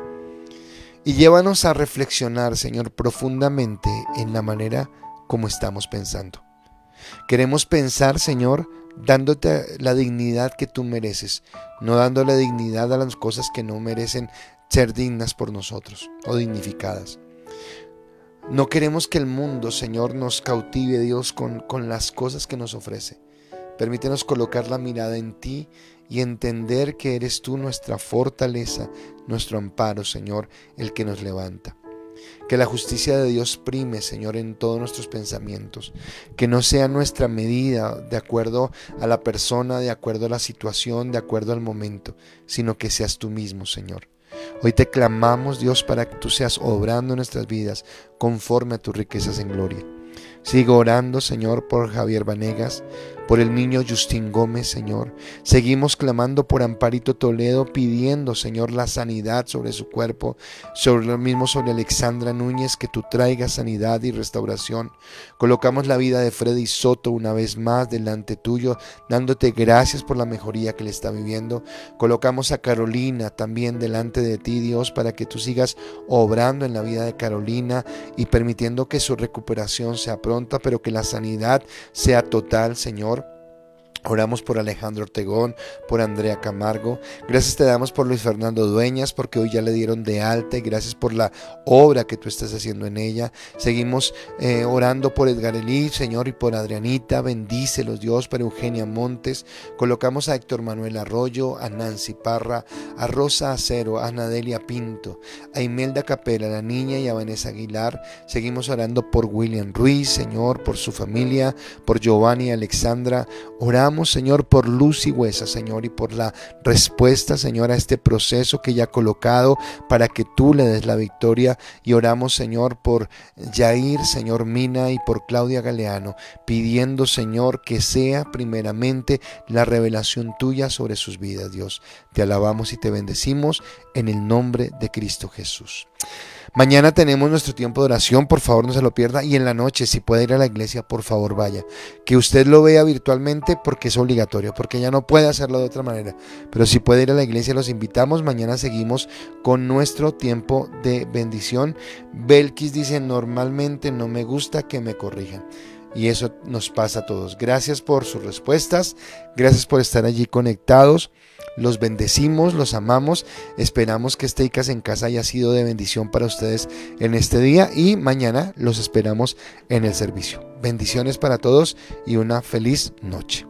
Y llévanos a reflexionar, Señor, profundamente en la manera como estamos pensando. Queremos pensar, Señor, dándote la dignidad que tú mereces, no dándole dignidad a las cosas que no merecen ser dignas por nosotros o dignificadas. No queremos que el mundo, Señor, nos cautive, Dios, con las cosas que nos ofrece. Permítenos colocar la mirada en ti y entender que eres tú nuestra fortaleza, nuestro amparo, Señor, el que nos levanta. Que la justicia de Dios prime, Señor, en todos nuestros pensamientos. Que no sea nuestra medida de acuerdo a la persona, de acuerdo a la situación, de acuerdo al momento, sino que seas tú mismo, Señor. Hoy te clamamos, Dios, para que tú seas obrando en nuestras vidas conforme a tus riquezas en gloria. Sigo orando, Señor, por Javier Vanegas, por el niño Justin Gómez, Señor. Seguimos clamando por Amparito Toledo, pidiendo, Señor, la sanidad sobre su cuerpo, sobre lo mismo sobre Alexandra Núñez, que tú traigas sanidad y restauración. Colocamos la vida de Freddy Soto una vez más delante tuyo, dándote gracias por la mejoría que le está viviendo. Colocamos a Carolina también delante de ti, Dios, para que tú sigas obrando en la vida de Carolina y permitiendo que su recuperación sea pronta, pero que la sanidad sea total, Señor. Oramos por Alejandro Ortegón, por Andrea Camargo. Gracias te damos por Luis Fernando Dueñas, porque hoy ya le dieron de alta, y gracias por la obra que tú estás haciendo en ella. Seguimos orando por Edgar Elí, Señor, y por Adrianita. Bendícelos, Dios, por Eugenia Montes. Colocamos a Héctor Manuel Arroyo, a Nancy Parra, a Rosa Acero, a Nadelia Pinto, a Imelda Capela, a la niña, y a Vanessa Aguilar. Seguimos orando por William Ruiz, Señor, por su familia, por Giovanni y Alexandra. Oramos, Señor, por Lucy Huesa, Señor, y por la respuesta, Señor, a este proceso que ella ha colocado para que tú le des la victoria. Y oramos, Señor, por Yair, Señor, Mina, y por Claudia Galeano, pidiendo, Señor, que sea primeramente la revelación tuya sobre sus vidas, Dios. Te alabamos y te bendecimos en el nombre de Cristo Jesús. Mañana tenemos nuestro tiempo de oración, por favor no se lo pierda, y en la noche, si puede ir a la iglesia, por favor vaya. Que usted lo vea virtualmente porque es obligatorio, porque ya no puede hacerlo de otra manera, pero si puede ir a la iglesia, los invitamos. Mañana seguimos con nuestro tiempo de bendición. Belkis dice: normalmente no me gusta que me corrijan. Y eso nos pasa a todos. Gracias por sus respuestas, gracias por estar allí conectados. Los bendecimos, los amamos. Esperamos que este ICAS en Casa haya sido de bendición para ustedes en este día, y mañana los esperamos en el servicio. Bendiciones para todos y una feliz noche.